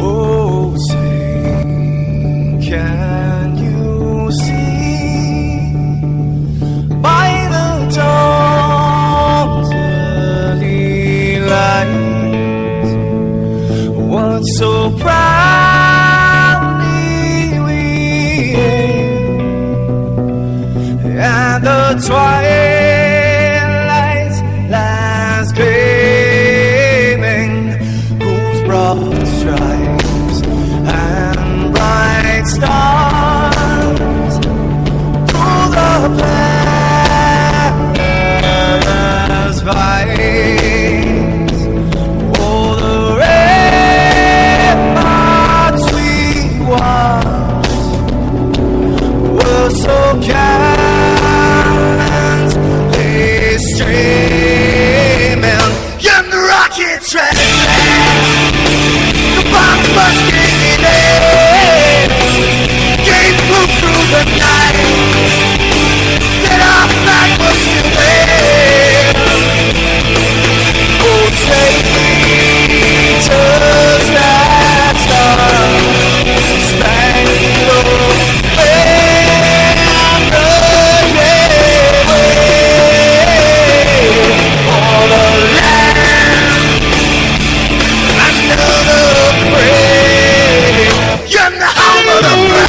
Oh, say, can you see by the dawn's early light what so proudly we hailed at the twilight's last gleaming, whose broad stripes and bright stars through the perilous fights, oh, the ramparts we watched were so gallantly streaming, and the rockets ran, the bombs bursting in air, gave proof through the night that our flag was still there. Oh, take me to that star-spangled banner, yeah, for the land under the frame, you're the home of the brave.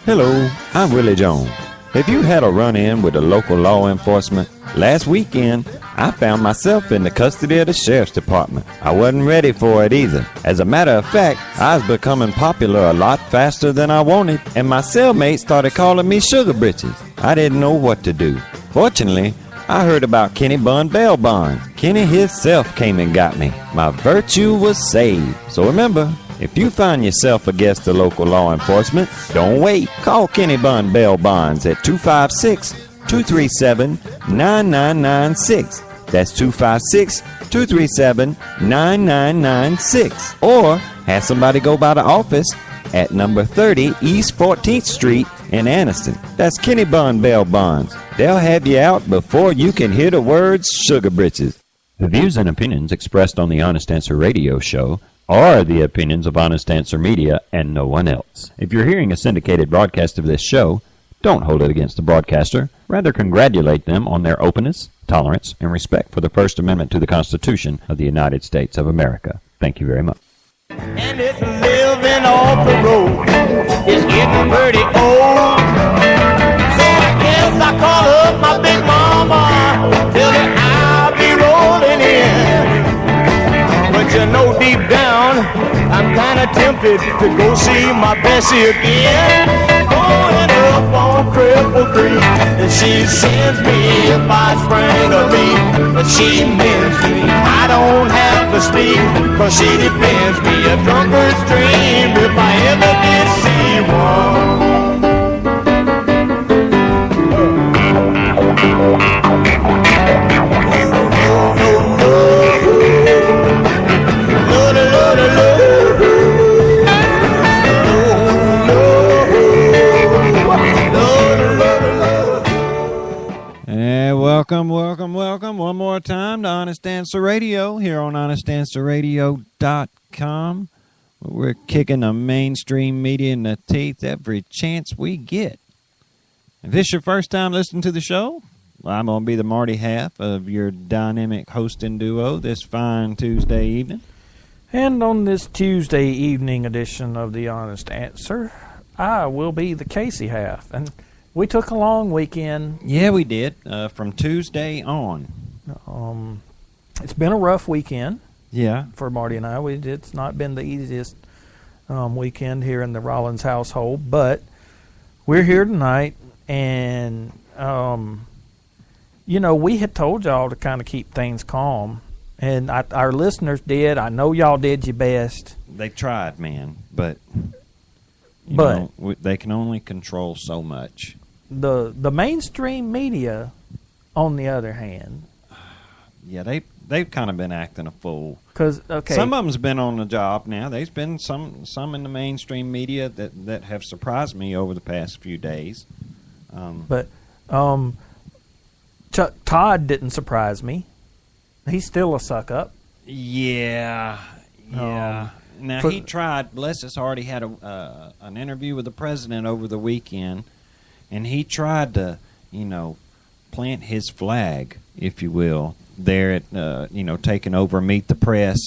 Hello, I'm Willie Jones. Have you had a run-in with the local law enforcement? Last weekend, I found myself in the custody of the sheriff's department. I wasn't ready for it either. As a matter of fact, I was becoming popular a lot faster than I wanted, and my cellmates started calling me Sugar Britches. I didn't know what to do. Fortunately, I heard about Kenny Bun bail bonds. Kenny himself came and got me. My virtue was saved. So remember, if you find yourself against the local law enforcement, don't wait. Call Kenny Bun bail bonds at 256-237-9996. That's 256-237-9996. Or have somebody go by the office at number 30 East 14th Street in Anniston. That's Kenny Bun bail bonds. They'll have you out before you can hear the words Sugar Britches. The views and opinions expressed on the Honest Answer Radio Show are the opinions of Honest Answer Media and no one else. If you're hearing a syndicated broadcast of this show, don't hold it against the broadcaster. Rather, congratulate them on their openness, tolerance, and respect for the First Amendment to the Constitution of the United States of America. Thank you very much. And it's living off the road. It's getting pretty old. So I guess I call up my big mama, tell her I'll be rolling in. But you know deep down, I'm kinda tempted to go see my Bessie again. Going up on Cripple Creek, and she sends me if I sprang a leak. But she mends me, I don't have to speak, cause she defends me a drunkard's dream if I ever did see one. Welcome one more time to Honest Answer Radio here on honestanswerradio.com. We're kicking the mainstream media in the teeth every chance we get. If this is your first time listening to the show, well, I'm going to be the Marty half of your dynamic hosting duo this fine Tuesday evening. And on this Tuesday evening edition of the Honest Answer, I will be the Casey half. And we took a long weekend. Yeah, we did, from Tuesday on. It's been a rough weekend. Yeah. For Marty and I. It's not been the easiest weekend here in the Rollins household, but we're here tonight, and, we had told y'all to kind of keep things calm, and our listeners did. I know y'all did your best. They tried, man, but they can only control so much. The mainstream media, on the other hand, yeah, they've kind of been acting a fool. Because some of them's been on the job now. There's been some in the mainstream media that have surprised me over the past few days. But Chuck Todd didn't surprise me. He's still a suck up. Yeah. Now he tried. Bless his heart. He had an interview with the president over the weekend, and he tried to, plant his flag, if you will, there at taking over Meet the Press.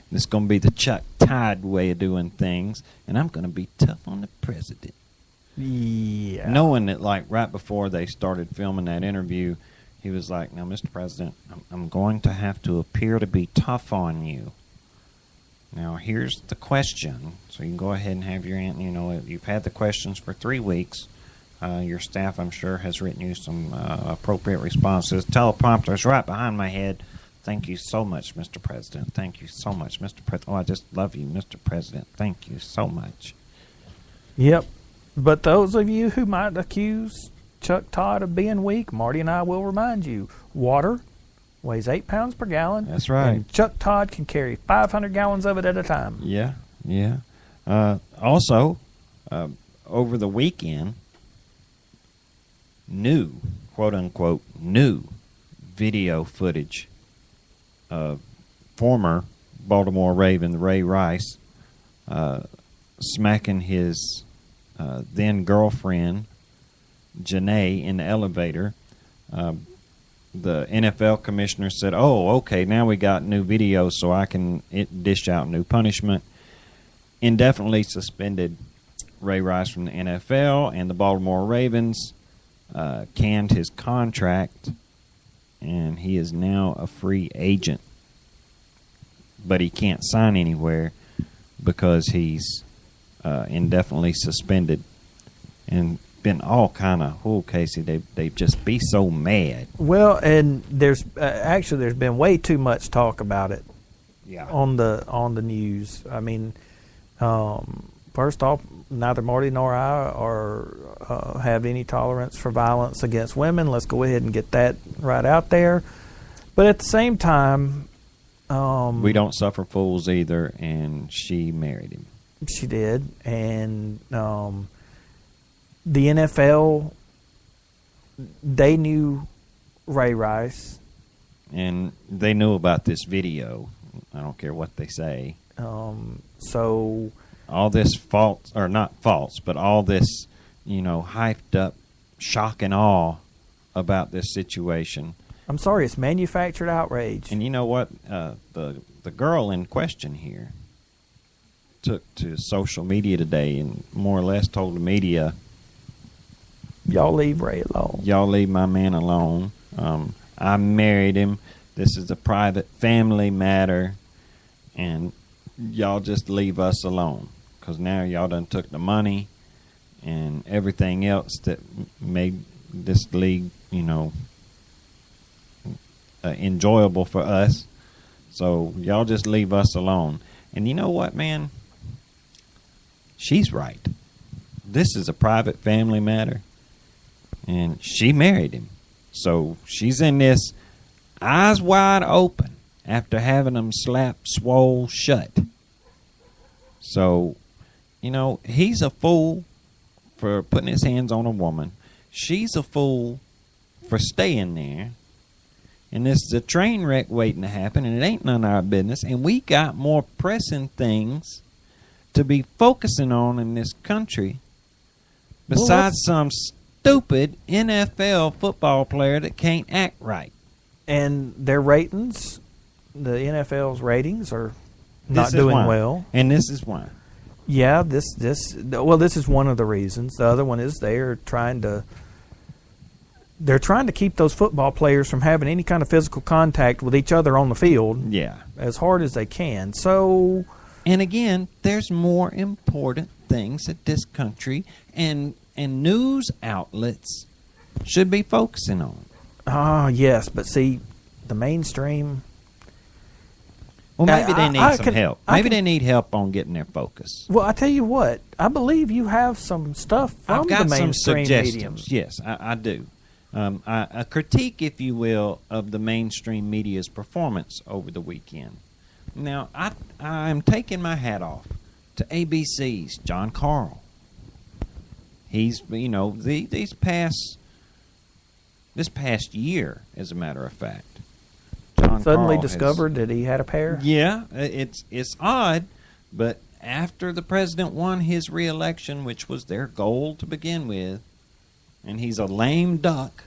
And it's going to be the Chuck Todd way of doing things, and I'm going to be tough on the president. Yeah. Knowing that, like, right before they started filming that interview, he was like, "Now, Mr. President, I'm going to have to appear to be tough on you. Now, here's the question." So you can go ahead and have your you've had the questions for 3 weeks. Your staff, I'm sure, has written you some appropriate responses. Teleprompter's right behind my head. Thank you so much, Mr. President. Thank you so much, Mr. President. Oh, I just love you, Mr. President. Thank you so much. Yep. But those of you who might accuse Chuck Todd of being weak, Marty and I will remind you, water weighs 8 pounds per gallon. That's right. And Chuck Todd can carry 500 gallons of it at a time. Yeah. Also, over the weekend, new, quote-unquote, new video footage of former Baltimore Raven Ray Rice smacking his then-girlfriend, Janae, in the elevator. The NFL commissioner said, "Oh, okay, now we got new video, so I can dish out new punishment." Indefinitely suspended Ray Rice from the NFL, and the Baltimore Ravens canned his contract, and he is now a free agent. But he can't sign anywhere because he's indefinitely suspended. And been all kind of, Casey, they just be so mad. Well, and there's been way too much talk about it. Yeah. On the news. I mean, first off, neither Marty nor I have any tolerance for violence against women. Let's go ahead and get that right out there. But at the same time, we don't suffer fools either. And she married him. She did, and the NFL, they knew Ray Rice. And they knew about this video. I don't care what they say. So all this false, or not false, but all this, hyped up shock and awe about this situation. I'm sorry, it's manufactured outrage. And you know what? The girl in question here took to social media today and more or less told the media, "Y'all leave Ray alone. Y'all leave my man alone. I married him. This is a private family matter. And y'all just leave us alone. Because now y'all done took the money and everything else that made this league, enjoyable for us. So y'all just leave us alone." And you know what, man? She's right. This is a private family matter. And she married him. So she's in this eyes wide open after having him swole shut. So, he's a fool for putting his hands on a woman. She's a fool for staying there. And this is a train wreck waiting to happen, and it ain't none of our business. And we got more pressing things to be focusing on in this country besides some stupid NFL football player that can't act right. And their ratings, the NFL's ratings, are not doing well. And this is why. Yeah, this is one of the reasons. The other one is they're trying to keep those football players from having any kind of physical contact with each other on the field. Yeah, as hard as they can. So, and again, there's more important things that this country and news outlets should be focusing on. Yes, but see, the mainstream. Well, maybe they need some help. Maybe they need help on getting their focus. Well, I tell you what, I believe you have some stuff from the mainstream mediums. Yes, I do. a critique, if you will, of the mainstream media's performance over the weekend. Now, I'm taking my hat off to ABC's John Carl. He's, this past year, as a matter of fact, John suddenly Carl discovered that he had a pair? Yeah, it's odd, but after the president won his re-election, which was their goal to begin with, and he's a lame duck,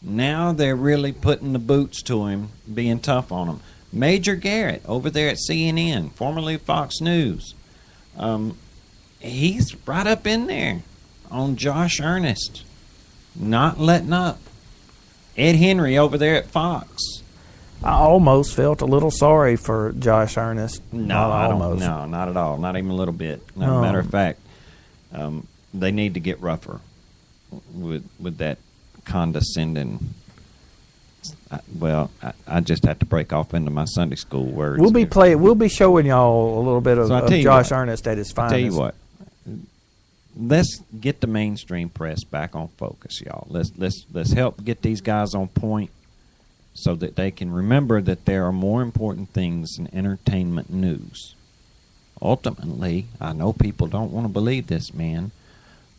now they're really putting the boots to him, being tough on him. Major Garrett over there at CNN, formerly Fox News, he's right up in there on Josh Earnest, not letting up. Ed Henry over there at Fox. I almost felt a little sorry for Josh Earnest. No, I don't. No, not at all. Not even a little bit. No, matter of fact, they need to get rougher with that condescending. I just have to break off into my Sunday school words. We'll be showing y'all a little bit of Josh Earnest at his finest. I'll tell you what. Let's get the mainstream press back on focus, y'all. Let's help get these guys on point, so that they can remember that there are more important things than entertainment news. Ultimately, I know people don't want to believe this, man,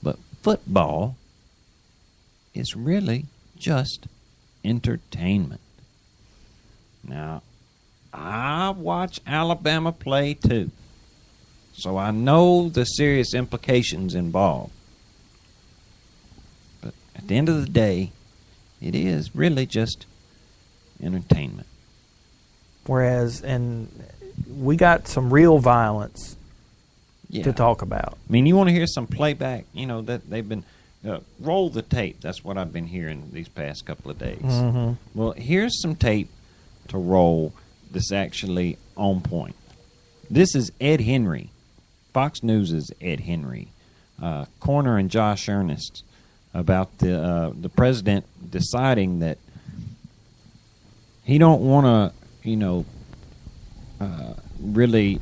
but football is really just entertainment. Now, I watch Alabama play too, so I know the serious implications involved. But at the end of the day, it is really just entertainment. Whereas, and we got some real violence to talk about. I mean, you want to hear some playback? That they've been roll the tape. That's what I've been hearing these past couple of days. Mm-hmm. Well, here's some tape to roll that's actually on point. This is Ed Henry, Fox News' Ed Henry, cornering Josh Earnest about the president deciding that he don't want to, really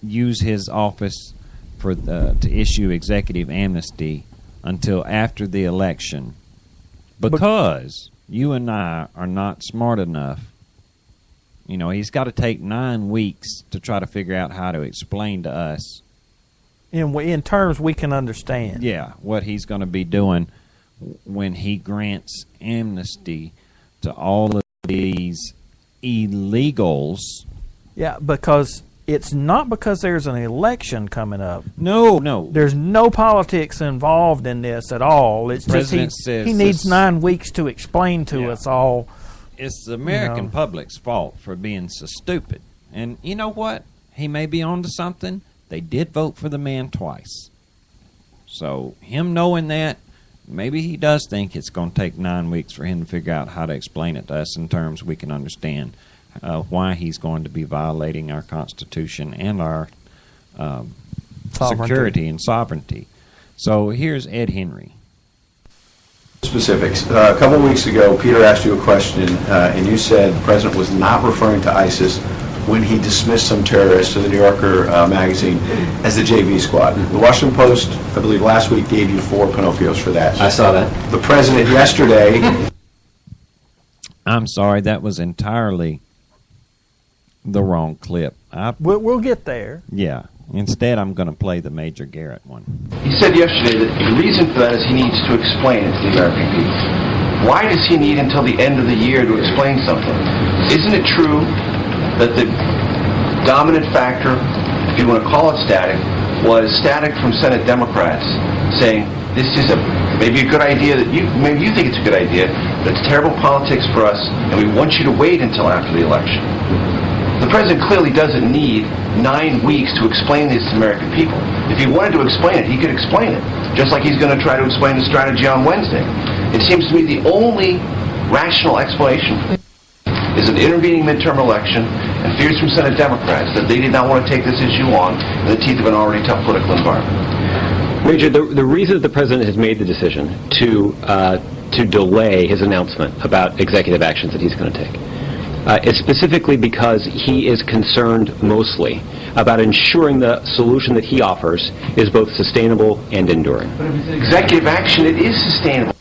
use his office to issue executive amnesty until after the election, because you and I are not smart enough. He's got to take 9 weeks to try to figure out how to explain to us, in terms we can understand. Yeah, what he's going to be doing when he grants amnesty to all of these illegals. Yeah, because it's not because there's an election coming up. No. There's no politics involved in this at all. It's just he needs 9 weeks to explain to us all. It's the American public's fault for being so stupid. And you know what? He may be on to something. They did vote for the man twice. So him knowing that, maybe he does think it's going to take 9 weeks for him to figure out how to explain it to us in terms we can understand why he's going to be violating our Constitution and our security and sovereignty. So here's Ed Henry. Specifics. A couple of weeks ago, Peter asked you a question, and you said the president was not referring to ISIS when he dismissed some terrorists to the New Yorker magazine as the JV squad. The Washington Post, I believe last week, gave you 4 Pinocchios for that. I saw that. The president yesterday... I'm sorry, that was entirely the wrong clip. We'll get there. Yeah. Instead, I'm going to play the Major Garrett one. He said yesterday that the reason for that is he needs to explain it to the American people. Why does he need until the end of the year to explain something? Isn't it true that the dominant factor, if you want to call it static, was static from Senate Democrats saying this is maybe a good idea, maybe you think it's a good idea, but it's terrible politics for us, and we want you to wait until after the election. The president clearly doesn't need 9 weeks to explain this to American people. If he wanted to explain it, he could explain it, just like he's going to try to explain the strategy on Wednesday. It seems to me the only rational explanation for this is an intervening midterm election and fears from Senate Democrats that they did not want to take this issue on in the teeth of an already tough political environment. Major, the reason that the president has made the decision to delay his announcement about executive actions that he's going to take is specifically because he is concerned mostly about ensuring the solution that he offers is both sustainable and enduring. But if it's an executive action, it is sustainable.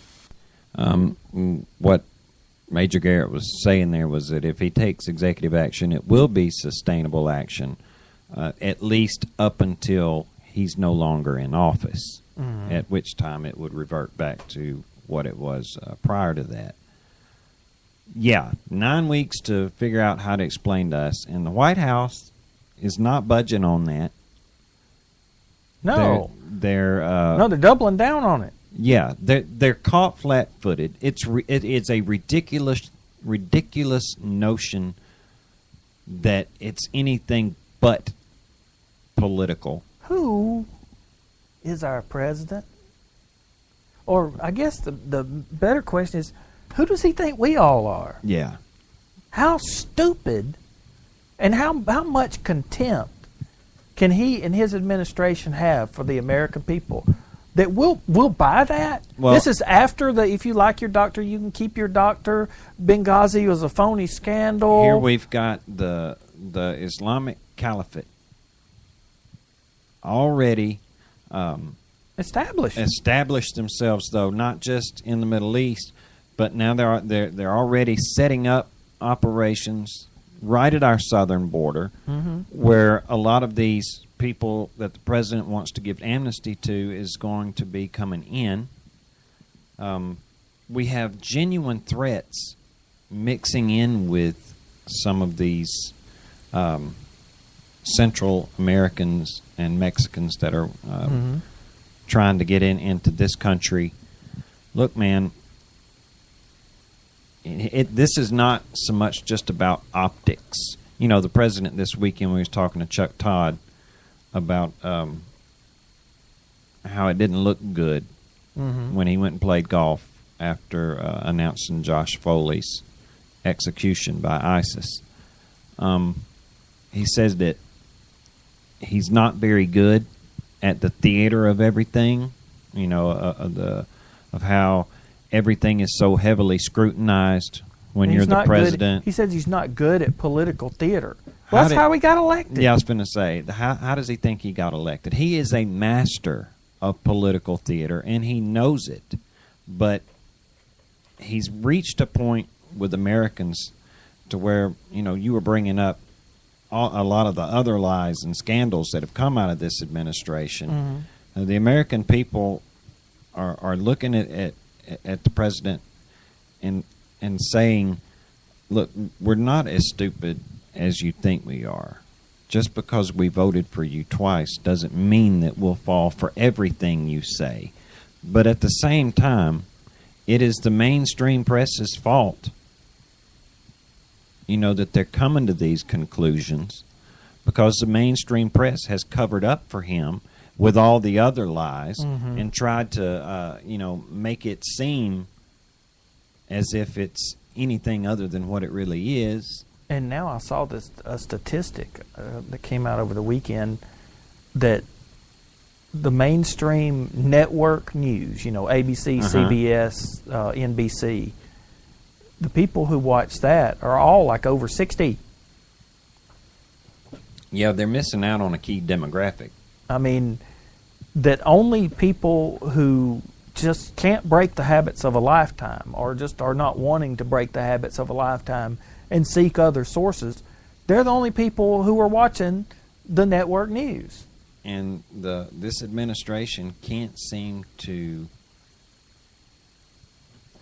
What Major Garrett was saying there was that if he takes executive action, it will be sustainable action, at least up until he's no longer in office, at which time it would revert back to what it was prior to that. Yeah, 9 weeks to figure out how to explain to us, and the White House is not budging on that. No, they're doubling down on it. Yeah, they're caught flat-footed. It's a ridiculous notion that it's anything but political. Who is our president? Or I guess the better question is, who does he think we all are? Yeah. How stupid and how much contempt can he and his administration have for the American people that we'll buy that? Well, this is after the if you like your doctor, you can keep your doctor. Benghazi was a phony scandal. Here we've got the Islamic Caliphate already established themselves, though, not just in the Middle East, but now they're already setting up operations right at our southern border, where a lot of these people that the president wants to give amnesty to is going to be coming in. We have genuine threats mixing in with some of these Central Americans and Mexicans that are trying to get into this country. Look, man, this is not so much just about optics. You know, the president this weekend, when he was talking to Chuck Todd about how it didn't look good when he went and played golf after announcing Josh Foley's execution by ISIS. He says that he's not very good at the theater of everything, you know, of how everything is so heavily scrutinized when you're the president. He says he's not good at political theater. Well, that's how he got elected. Yeah, I was going to say, how does he think he got elected? He is a master of political theater, and he knows it. But he's reached a point with Americans to where, you know, you were bringing up a lot of the other lies and scandals that have come out of this administration. The American people are looking at the president and saying, look, we're not as stupid as you think we are. Just because we voted for you twice doesn't mean that we'll fall for everything you say. But at the same time, it is the mainstream press's fault, you know, that they're coming to these conclusions, because the mainstream press has covered up for him with all the other lies and tried to, you know, make it seem as if it's anything other than what it really is. And now I saw this statistic that came out over the weekend that the mainstream network news, you know, ABC, CBS, NBC, the people who watch that are all like over 60. Yeah, they're missing out on a key demographic. I mean, that only people who just can't break the habits of a lifetime, or just are not wanting to break the habits of a lifetime and seek other sources, they're the only people who are watching the network news. And this administration can't seem to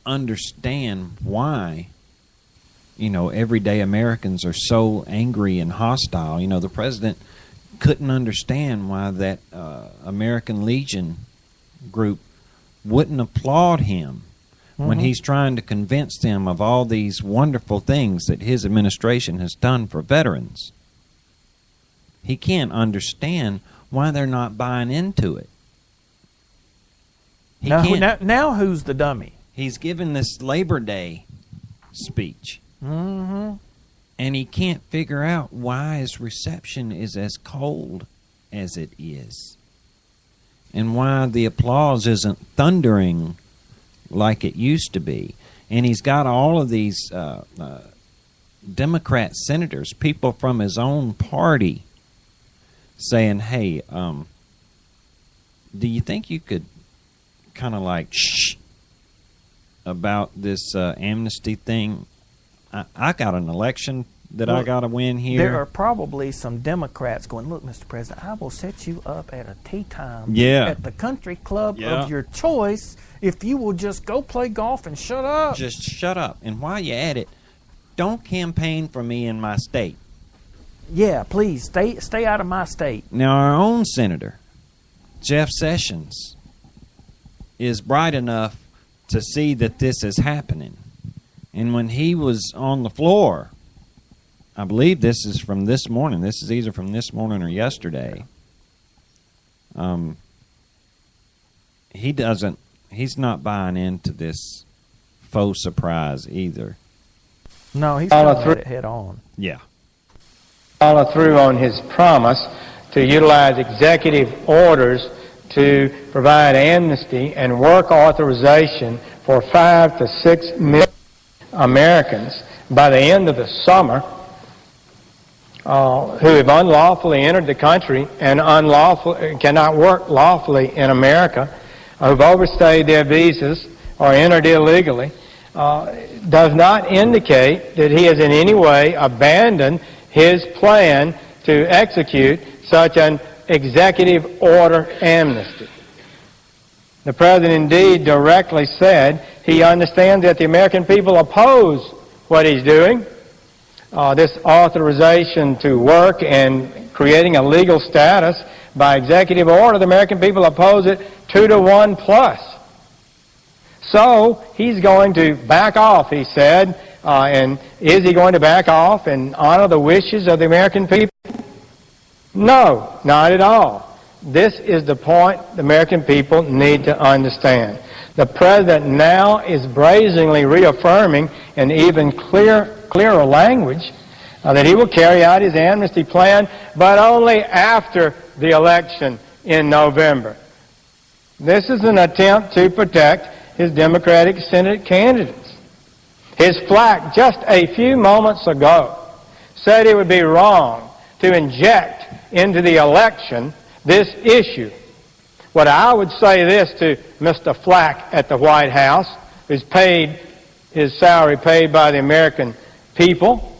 understand why, you know, everyday Americans are so angry and hostile. You know, the president couldn't understand why that American Legion group wouldn't applaud him when he's trying to convince them of all these wonderful things that his administration has done for veterans. He can't understand why they're not buying into it. Now who's the dummy? He's given this Labor Day speech, and he can't figure out why his reception is as cold as it is, and why the applause isn't thundering like it used to be. And he's got all of these Democrat senators, people from his own party, saying, hey, do you think you could kind of like, shh, about this amnesty thing. I got an election that I got to win here. There are probably some Democrats going, look, Mr. President, I will set you up at a tea time at the country club of your choice if you will just go play golf and shut up. Just shut up. And while you're at it, don't campaign for me in my state. Yeah, please, stay out of my state. Now, our own senator, Jeff Sessions, is bright enough to see that this is happening. And when he was on the floor, I believe this is from this morning. This is either from this morning or yesterday. He's not buying into this faux surprise either. No, he's going to head on. Yeah. Follow through on his promise to utilize executive orders to provide amnesty and work authorization for 5 to 6 million Americans by the end of the summer who have unlawfully entered the country and cannot work lawfully in America, who've overstayed their visas or entered illegally, does not indicate that he has in any way abandoned his plan to execute such an executive order amnesty. The President indeed directly said he understands that the American people oppose what he's doing, this authorization to work and creating a legal status by executive order. The American people oppose it 2-1 plus. So he's going to back off, he said. And is he going to back off and honor the wishes of the American people? No, not at all. This is the point the American people need to understand. The President now is brazenly reaffirming in even clearer language that he will carry out his amnesty plan, but only after the election in November. This is an attempt to protect his Democratic Senate candidates. His flack just a few moments ago said it would be wrong to inject into the election this issue. What I would say this to Mr. Flack at the White House, who's paid his salary paid by the American people.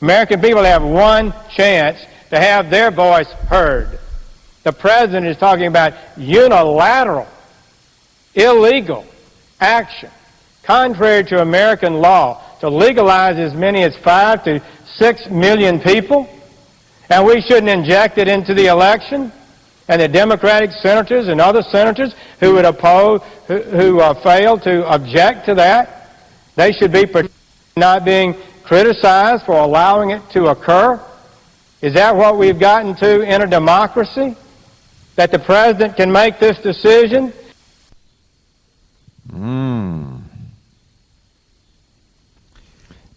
American people have one chance to have their voice heard. The President is talking about unilateral, illegal action, contrary to American law, to legalize as many as 5 to 6 million people, and we shouldn't inject it into the election. And the Democratic senators and other senators who would oppose, who fail to object to that, they should be not being criticized for allowing it to occur. Is that what we've gotten to in a democracy? That the President can make this decision?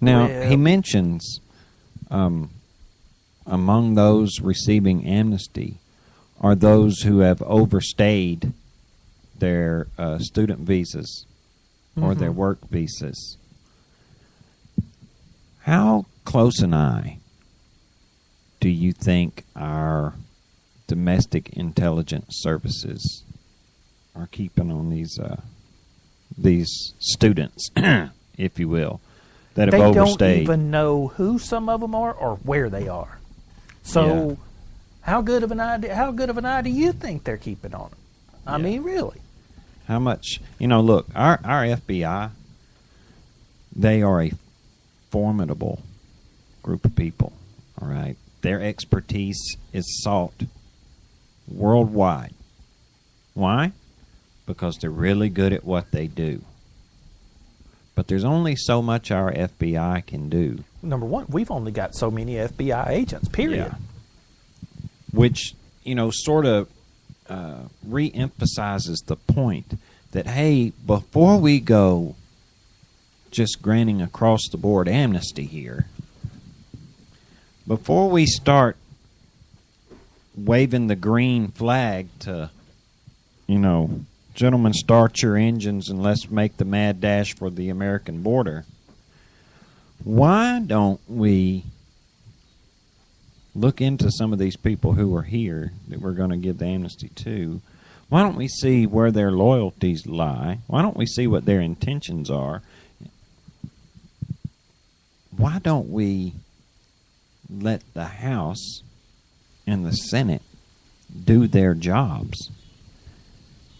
Now, he mentions among those receiving amnesty are those who have overstayed their student visas or their work visas. How close an eye do you think our domestic intelligence services are keeping on these students, if you will, that have overstayed? They don't even know who some of them are or where they are. So. Yeah. How good of an eye do you think they're keeping on it? I mean, really. How much? Look, our FBI, they are a formidable group of people, all right? Their expertise is sought worldwide. Why? Because they're really good at what they do. But there's only so much our FBI can do. Number one, we've only got so many FBI agents, period. Yeah. Which, sort of re-emphasizes the point that, hey, before we go just granting across-the-board amnesty here, before we start waving the green flag to, gentlemen, start your engines and let's make the mad dash for the American border, why don't we look into some of these people who are here that we're going to give the amnesty to? Why don't we see where their loyalties lie? Why don't we see what their intentions are? Why don't we let the House and the Senate do their jobs?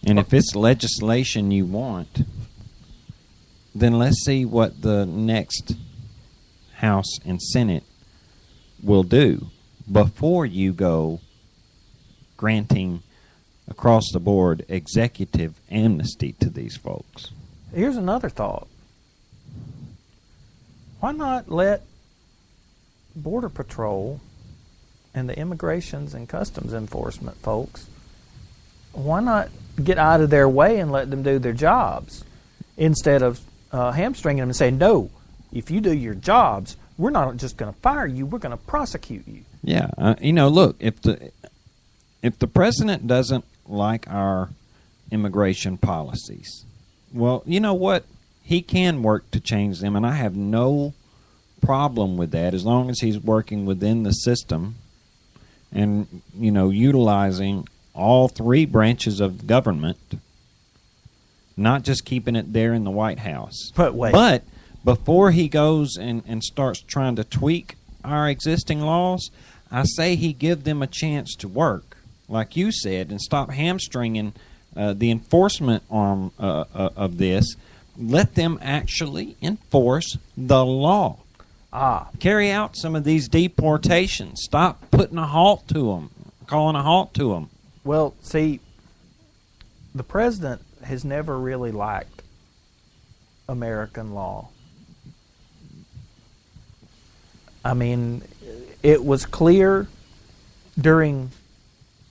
And if it's legislation you want, then let's see what the next House and Senate will do before you go granting across the board executive amnesty to these folks. Here's another thought. Why not let Border Patrol and the Immigrations and Customs Enforcement folks, why not get out of their way and let them do their jobs instead of hamstringing them and saying, no, if you do your jobs, we're not just going to fire you, we're going to prosecute you. Yeah, look, if the president doesn't like our immigration policies, well, you know what? He can work to change them, and I have no problem with that as long as he's working within the system and, utilizing all three branches of government, not just keeping it there in the White House. But before he goes and starts trying to tweak our existing laws, I say he give them a chance to work, like you said, and stop hamstringing the enforcement arm of this. Let them actually enforce the law. Carry out some of these deportations. Stop putting a halt to them, calling a halt to them. Well, see, the president has never really liked American law. I mean, it was clear during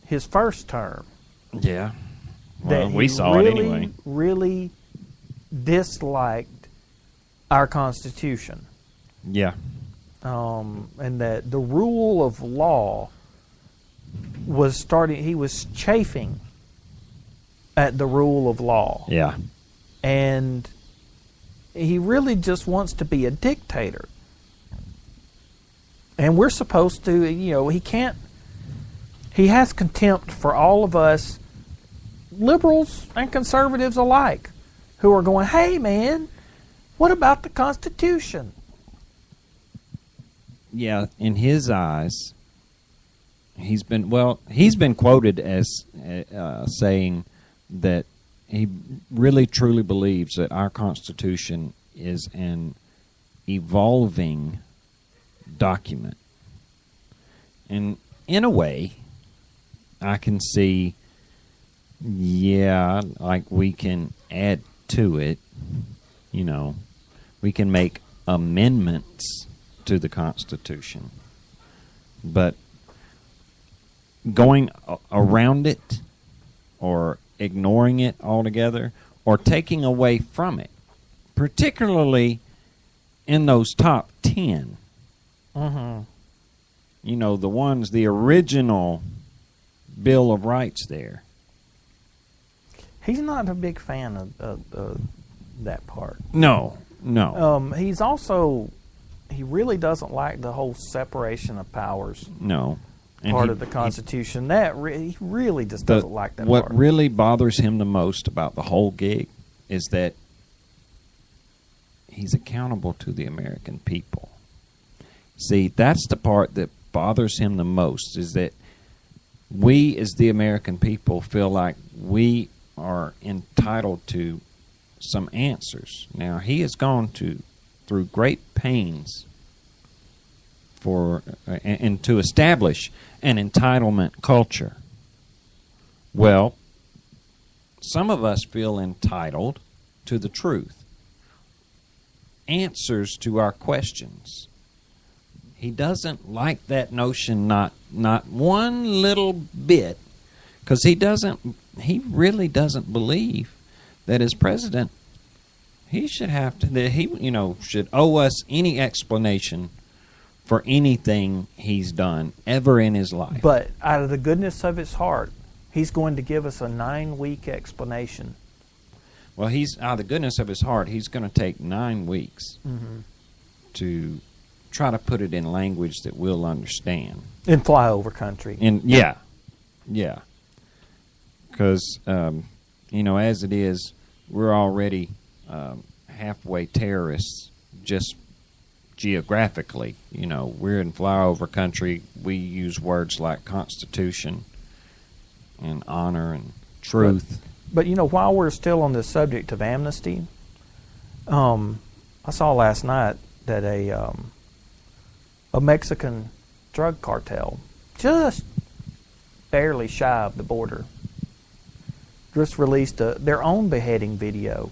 his first term. Yeah. Well, that we saw it anyway. Really disliked our Constitution. Yeah. And that the rule of law was starting, he was chafing at the rule of law. Yeah. And he really just wants to be a dictator. And we're supposed to, he has contempt for all of us, liberals and conservatives alike, who are going, hey man, what about the Constitution? Yeah, in his eyes, he's been quoted as saying that he really truly believes that our Constitution is an evolving document. And in a way, I can see, like we can add to it, we can make amendments to the Constitution. But going around it or ignoring it altogether or taking away from it, particularly in those top 10, the original Bill of Rights there. He's not a big fan of that part. No. He's also, he really doesn't like the whole separation of powers. No. Part of the Constitution. He really just doesn't like that part. What really bothers him the most about the whole gig is that he's accountable to the American people. See, that's the part that bothers him the most, is that we as the American people feel like we are entitled to some answers. Now, he has gone through great pains and to establish an entitlement culture. Well, some of us feel entitled to the truth, answers to our questions. He doesn't like that notion, not one little bit, because he really doesn't believe that as president, he should should owe us any explanation for anything he's done ever in his life. But out of the goodness of his heart, he's going to give us a 9-week explanation. Well, he's out of the goodness of his heart, he's going to take 9 weeks to try to put it in language that we'll understand. In flyover country. Yeah. because, as it is, we're already halfway terrorists just geographically. We're in flyover country. We use words like Constitution and honor and truth. But while we're still on this subject of amnesty, I saw last night that a Mexican drug cartel, just barely shy of the border, just released their own beheading video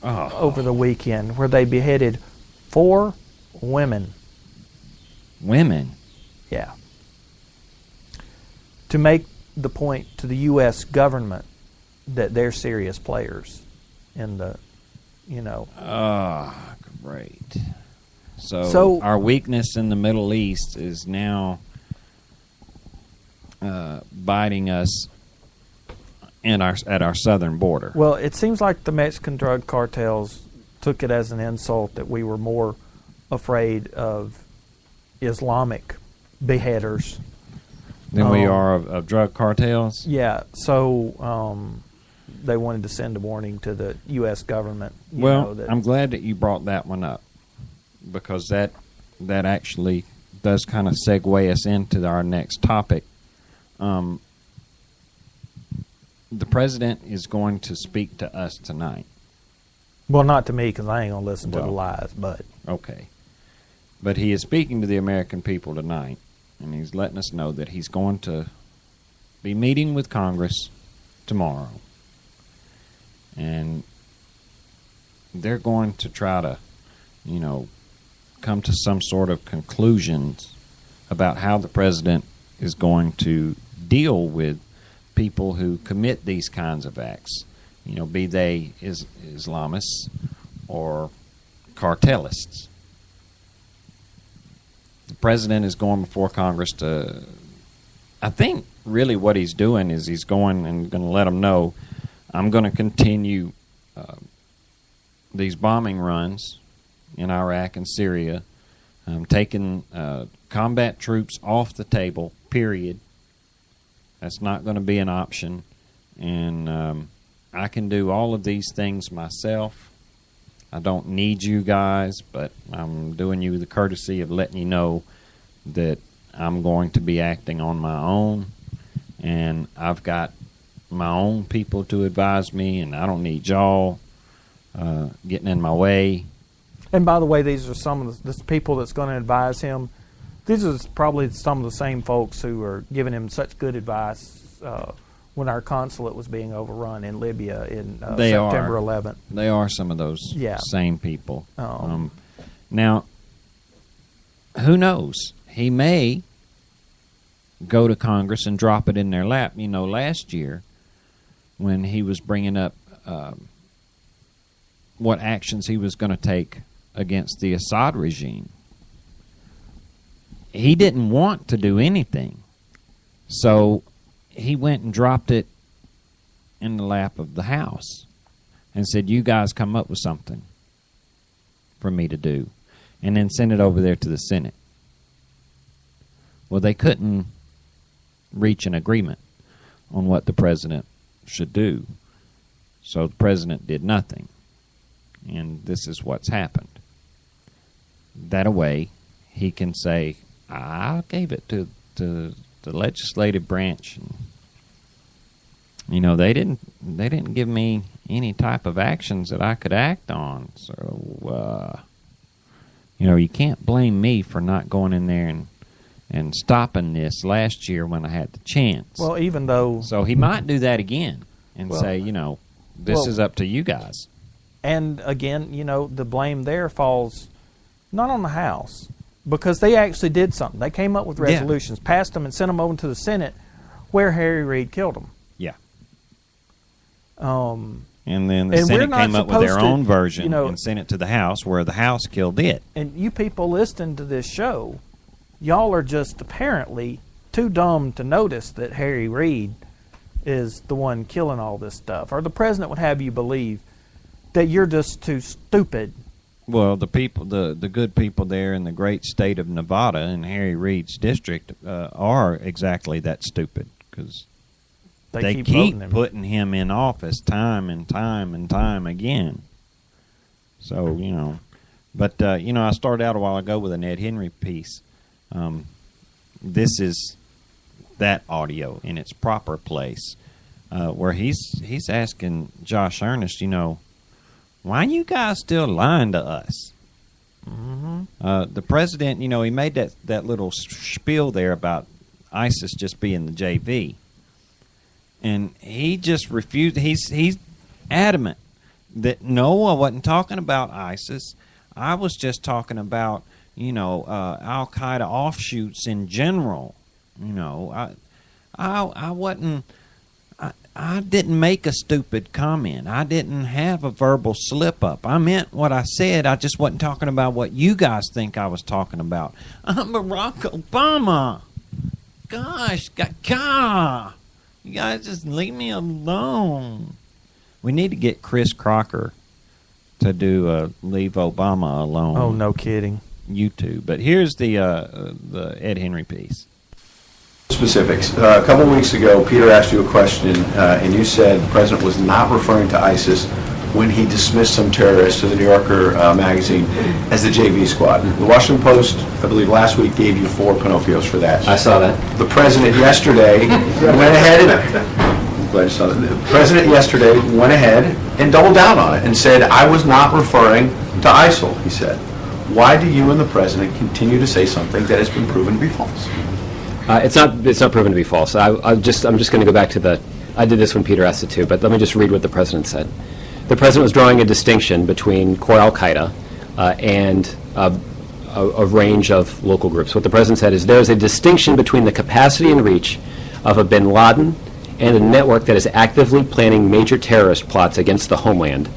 over the weekend, where they beheaded 4 women. Women? Yeah. To make the point to the U.S. government that they're serious players in the, great. So our weakness in the Middle East is now biting us at our southern border. Well, it seems like the Mexican drug cartels took it as an insult that we were more afraid of Islamic beheaders than we are of drug cartels. Yeah, so they wanted to send a warning to the U.S. government. I'm glad that you brought that one up, because that actually does kind of segue us into our next topic. The president is going to speak to us tonight. Well, not to me, because I ain't going to listen to the lies, but... Okay. But he is speaking to the American people tonight, and he's letting us know that he's going to be meeting with Congress tomorrow. And they're going to try to, come to some sort of conclusions about how the president is going to deal with people who commit these kinds of acts, be they Islamists or cartelists. The president is going before Congress to, I think really what he's doing is he's going and going to let them know, I'm going to continue these bombing runs in Iraq and Syria, taking combat troops off the table, period. That's not going to be an option. And I can do all of these things myself. I don't need you guys, but I'm doing you the courtesy of letting you know that I'm going to be acting on my own. And I've got my own people to advise me, and I don't need y'all getting in my way. And by the way, these are some of the people that's going to advise him. These are probably some of the same folks who are giving him such good advice when our consulate was being overrun in Libya in September 11th. They are some of those same people. Now, who knows? He may go to Congress and drop it in their lap. Last year when he was bringing up what actions he was going to take against the Assad regime, he didn't want to do anything. So he went and dropped it in the lap of the House and said, you guys come up with something for me to do, and then send it over there to the Senate. Well, they couldn't reach an agreement on what the president should do. So the president did nothing. And this is what's happened. That way, he can say, I gave it to the legislative branch. And, they didn't give me any type of actions that I could act on. So, you can't blame me for not going in there and stopping this last year when I had the chance. Well, even though... So he might do that again and say, this is up to you guys. And again, the blame there falls not on the House, because they actually did something. They came up with resolutions, passed them, and sent them over to the Senate, where Harry Reid killed them. Yeah. And then the Senate came up with their own version and sent it to the House, where the House killed it. And you people listening to this show, y'all are just apparently too dumb to notice that Harry Reid is the one killing all this stuff. Or the president would have you believe that you're just too stupid. Well, the people, the good people there in the great state of Nevada in Harry Reid's district are exactly that stupid, because They keep putting him in office time and time and time again. So, But, I started out a while ago with an Ed Henry piece. This is that audio in its proper place, where he's asking Josh Earnest, why you guys still lying to us? Mm-hmm. The president, he made that little spiel there about ISIS just being the JV. And he just refused. He's adamant that, no, I wasn't talking about ISIS. I was just talking about, Al-Qaeda offshoots in general. I wasn't. I didn't make a stupid comment. I didn't have a verbal slip up. I meant what I said. I just wasn't talking about what you guys think I was talking about. I'm Barack Obama. Gosh, God. You guys just leave me alone. We need to get Chris Crocker to do Leave Obama Alone. Oh, no kidding. YouTube. But here's the Ed Henry piece. Specifics. A couple of weeks ago, Peter asked you a question, and you said the president was not referring to ISIS when he dismissed some terrorists to the New Yorker magazine as the JV squad. The Washington Post, I believe last week, gave you 4 Pinocchios for that. I saw that. The president yesterday went ahead and... Glad you saw that. The president yesterday went ahead and doubled down on it and said, I was not referring to ISIL, he said. Why do you and the president continue to say something that has been proven to be false? It's not proven to be false. I'm just going to go back to I did this when Peter asked it too, but let me just read what the president said. The president was drawing a distinction between core Al-Qaeda and a range of local groups. What the president said is there is a distinction between the capacity and reach of a bin Laden and a network that is actively planning major terrorist plots against the homeland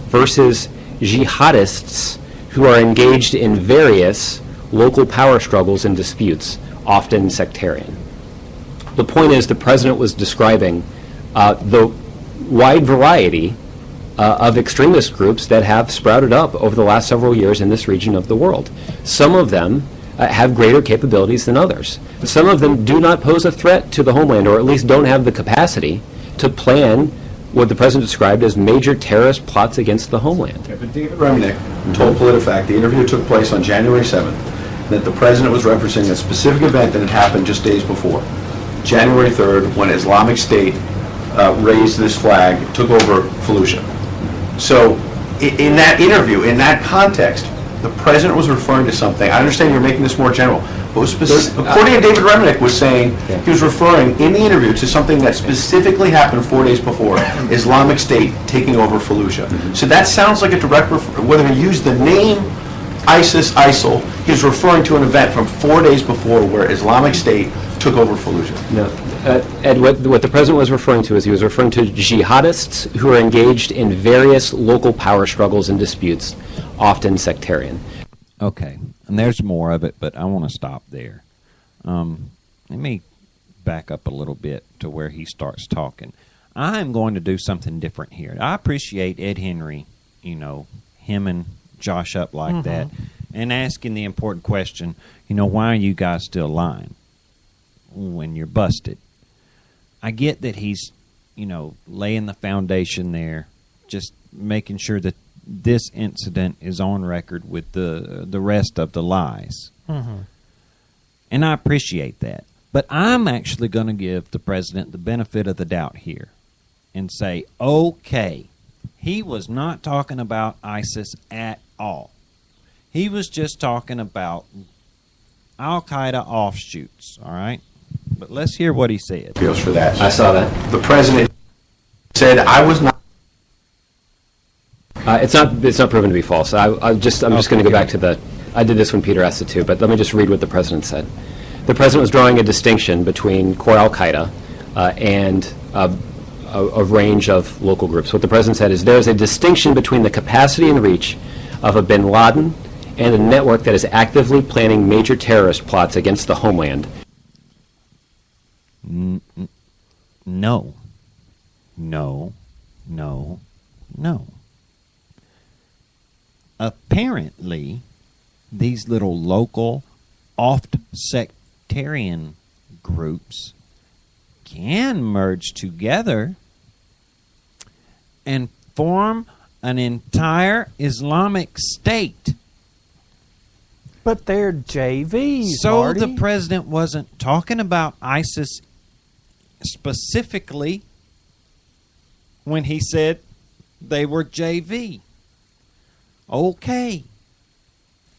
versus jihadists who are engaged in various local power struggles and disputes, often sectarian. The point is the president was describing the wide variety of extremist groups that have sprouted up over the last several years in this region of the world. Some of them have greater capabilities than others. Some of them do not pose a threat to the homeland, or at least don't have the capacity to plan what the president described as major terrorist plots against the homeland. Yeah, but David Remnick told PolitiFact the interview took place on January 7th, that the president was referencing a specific event that had happened just days before, January 3rd, when Islamic State raised this flag, took over Fallujah. So in that interview, in that context, the president was referring to something. I understand you're making this more general, but according to David Remnick was saying, he was referring in the interview to something that specifically happened 4 days before, Islamic State taking over Fallujah. So that sounds like a direct whether he used the name ISIL, he's referring to an event from 4 days before where Islamic State took over Fallujah. No. Ed, what the president was referring to is he was referring to jihadists who are engaged in various local power struggles and disputes, often sectarian. Okay, and there's more of it, but I want to stop there. Let me back up a little bit to where he starts talking. I'm going to do something different here. I appreciate Ed Henry, him and Josh up like that, and asking the important question, why are you guys still lying when you're busted? I get that he's, laying the foundation there, just making sure that this incident is on record with the rest of the lies. Mm-hmm. And I appreciate that. But I'm actually going to give the president the benefit of the doubt here and say, okay, he was not talking about ISIS at all. He was just talking about Al-Qaeda offshoots, all right? But let's hear what he said. For that. I saw that. The president said, I was not... It's not proven to be false. I'm just going to go back to I did this when Peter asked it too, but let me just read what the president said. The president was drawing a distinction between core Al-Qaeda and a range of local groups. What the president said is there is a distinction between the capacity and reach of a bin Laden and a network that is actively planning major terrorist plots against the homeland. No. Apparently, these little local, oft sectarian groups can merge together and form an entire Islamic state. But they're JVs, So Marty. the president wasn't talking about ISIS specifically when he said they were JV. Okay.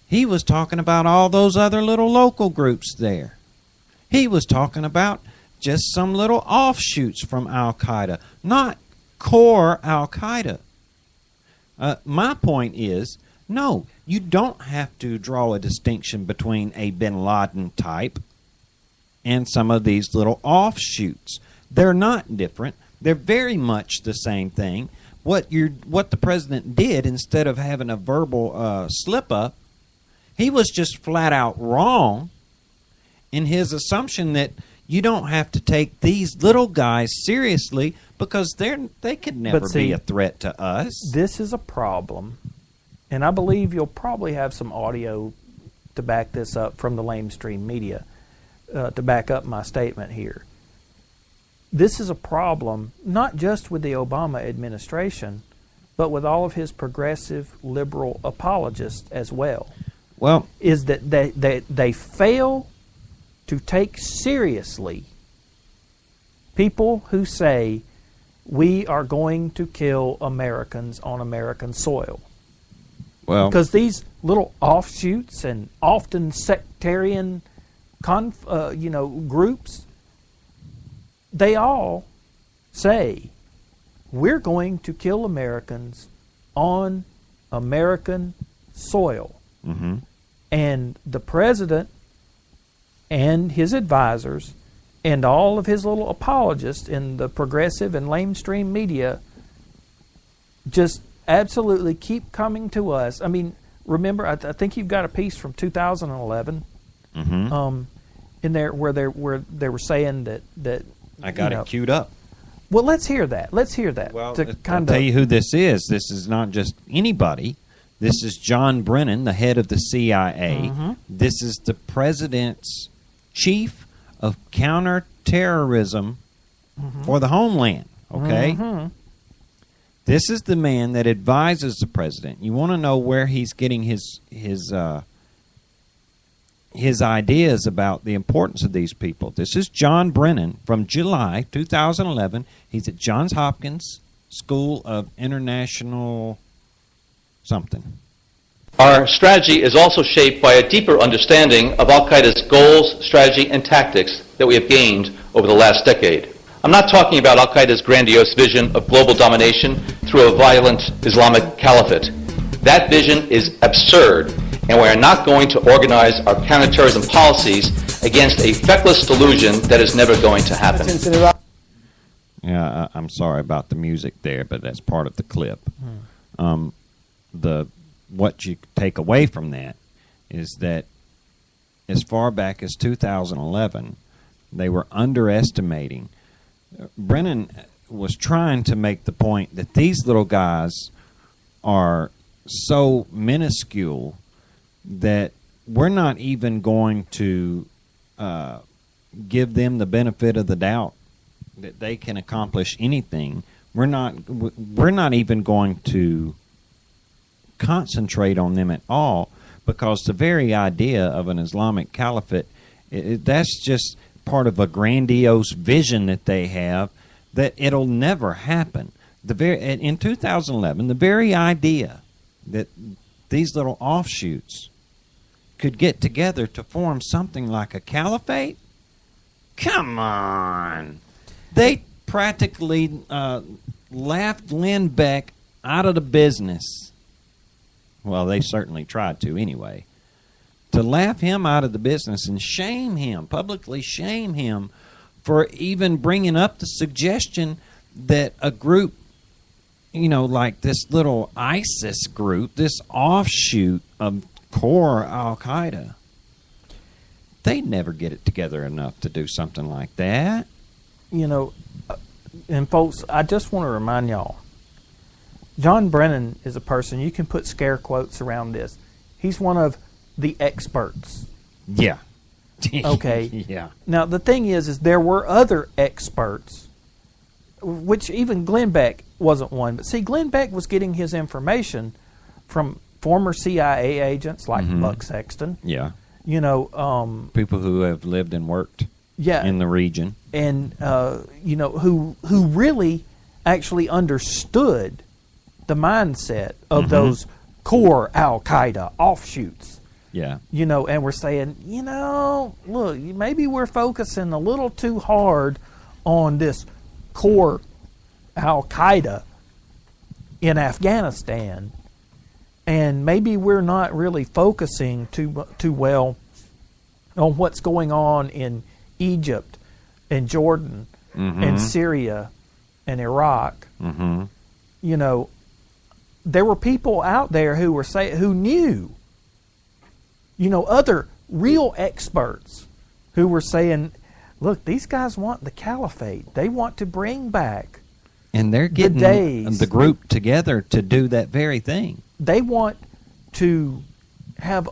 He was talking about all those other little local groups there. He was talking about just some little offshoots from Al-Qaeda, not core Al-Qaeda. My point is, no, you don't have to draw a distinction between a bin Laden type and some of these little offshoots. They're not different. They're very much the same thing. What the president did, instead of having a verbal slip-up, he was just flat out wrong in his assumption that you don't have to take these little guys seriously because they could never be a threat to us. This is a problem, and I believe you'll probably have some audio to back this up from the lamestream media to back up my statement here. This is a problem not just with the Obama administration, but with all of his progressive liberal apologists as well. Well, is that they fail to take seriously people who say we are going to kill Americans on American soil. Well, because these little offshoots and often sectarian groups, they all say we're going to kill Americans on American soil. Mm-hmm. And the president and his advisors and all of his little apologists in the progressive and lamestream media just absolutely keep coming to us. I mean, remember, I think you've got a piece from 2011 in there where they were saying that I got it queued up. Well, let's hear that. Well, I'll tell you who this is. This is not just anybody. This is John Brennan, the head of the CIA. Mm-hmm. This is the president's chief of counterterrorism for the homeland. Okay? Mm-hmm. This is the man that advises the president. You want to know where he's getting his ideas about the importance of these people. This is John Brennan from July 2011. He's at Johns Hopkins School of International something. Our strategy is also shaped by a deeper understanding of al-Qaeda's goals, strategy, and tactics that we have gained over the last decade. I'm not talking about al-Qaeda's grandiose vision of global domination through a violent Islamic caliphate. That vision is absurd, and we are not going to organize our counterterrorism policies against a feckless delusion that is never going to happen. Yeah, I'm sorry about the music there, but that's part of the clip. What you take away from that is that as far back as 2011, they were underestimating. Brennan was trying to make the point that these little guys are so minuscule that we're not even going to give them the benefit of the doubt that they can accomplish anything. We're not even going to concentrate on them at all, because the very idea of an Islamic caliphate, that's just part of a grandiose vision that they have that it'll never happen. In 2011, the very idea that these little offshoots could get together to form something like a caliphate, come on. They practically laughed Lynn Beck out of the business. Well, they certainly tried to anyway. To laugh him out of the business and shame him, publicly shame him for even bringing up the suggestion that a group, like this little ISIS group, this offshoot of core Al-Qaeda, they'd never get it together enough to do something like that. And folks, I just want to remind y'all, John Brennan is a person, you can put scare quotes around this. He's one of the experts. Yeah. Okay. Yeah. Now, the thing is there were other experts, which even Glenn Beck wasn't one. But see, Glenn Beck was getting his information from former CIA agents like Buck Sexton. Yeah. You know, people who have lived and worked in the region. And, you know, who really actually understood the mindset of those core Al-Qaeda offshoots. Yeah. You know, and we're saying, you know, look, maybe we're focusing a little too hard on this core Al-Qaeda in Afghanistan, and maybe we're not really focusing too well on what's going on in Egypt and Jordan and Syria and Iraq. You know, there were people out there who were who knew, you know, other real experts who were saying, look, these guys want the caliphate. They want to bring back and they're getting the group together to do that very thing. They want to have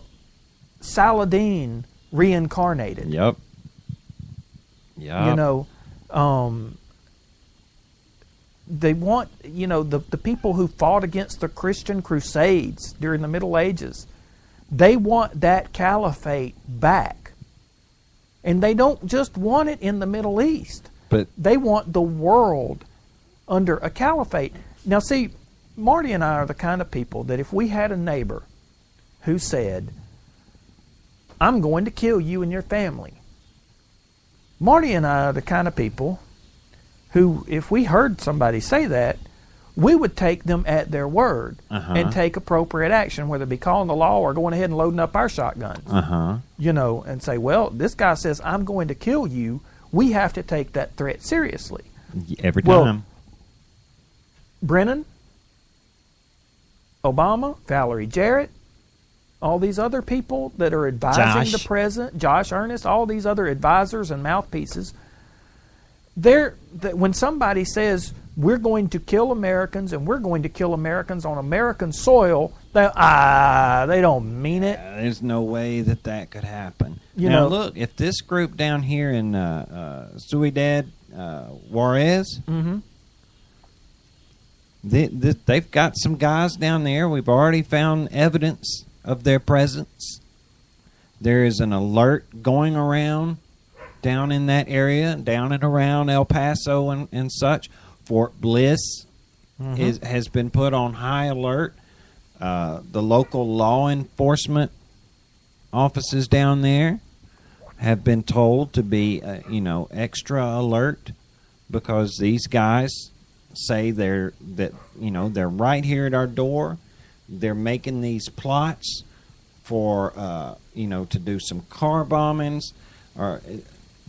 Saladin reincarnated. Yep. Yeah. You know, they want, you know, the people who fought against the Christian Crusades during the Middle Ages. They want that caliphate back. And they don't just want it in the Middle East. But they want the world under a caliphate. Now, see, Marty and I are the kind of people that if we had a neighbor who said, I'm going to kill you and your family, Marty and I are the kind of people who, if we heard somebody say that, we would take them at their word and take appropriate action, whether it be calling the law or going ahead and loading up our shotguns. You know, and say, well, this guy says, I'm going to kill you. We have to take that threat seriously. Every time. Well, Brennan, Obama, Valerie Jarrett, all these other people that are advising the president, Josh Earnest, all these other advisors and mouthpieces, when somebody says, we're going to kill Americans and we're going to kill Americans on American soil, they don't mean it. There's no way that could happen. You now, know, look, if this group down here in Ciudad Juarez, they've got some guys down there. We've already found evidence of their presence. There is an alert going around down in that area, down and around El Paso and such. Fort Bliss has been put on high alert. The local law enforcement offices down there have been told to be, extra alert because these guys say they're right here at our door. They're making these plots for to do some car bombings. Or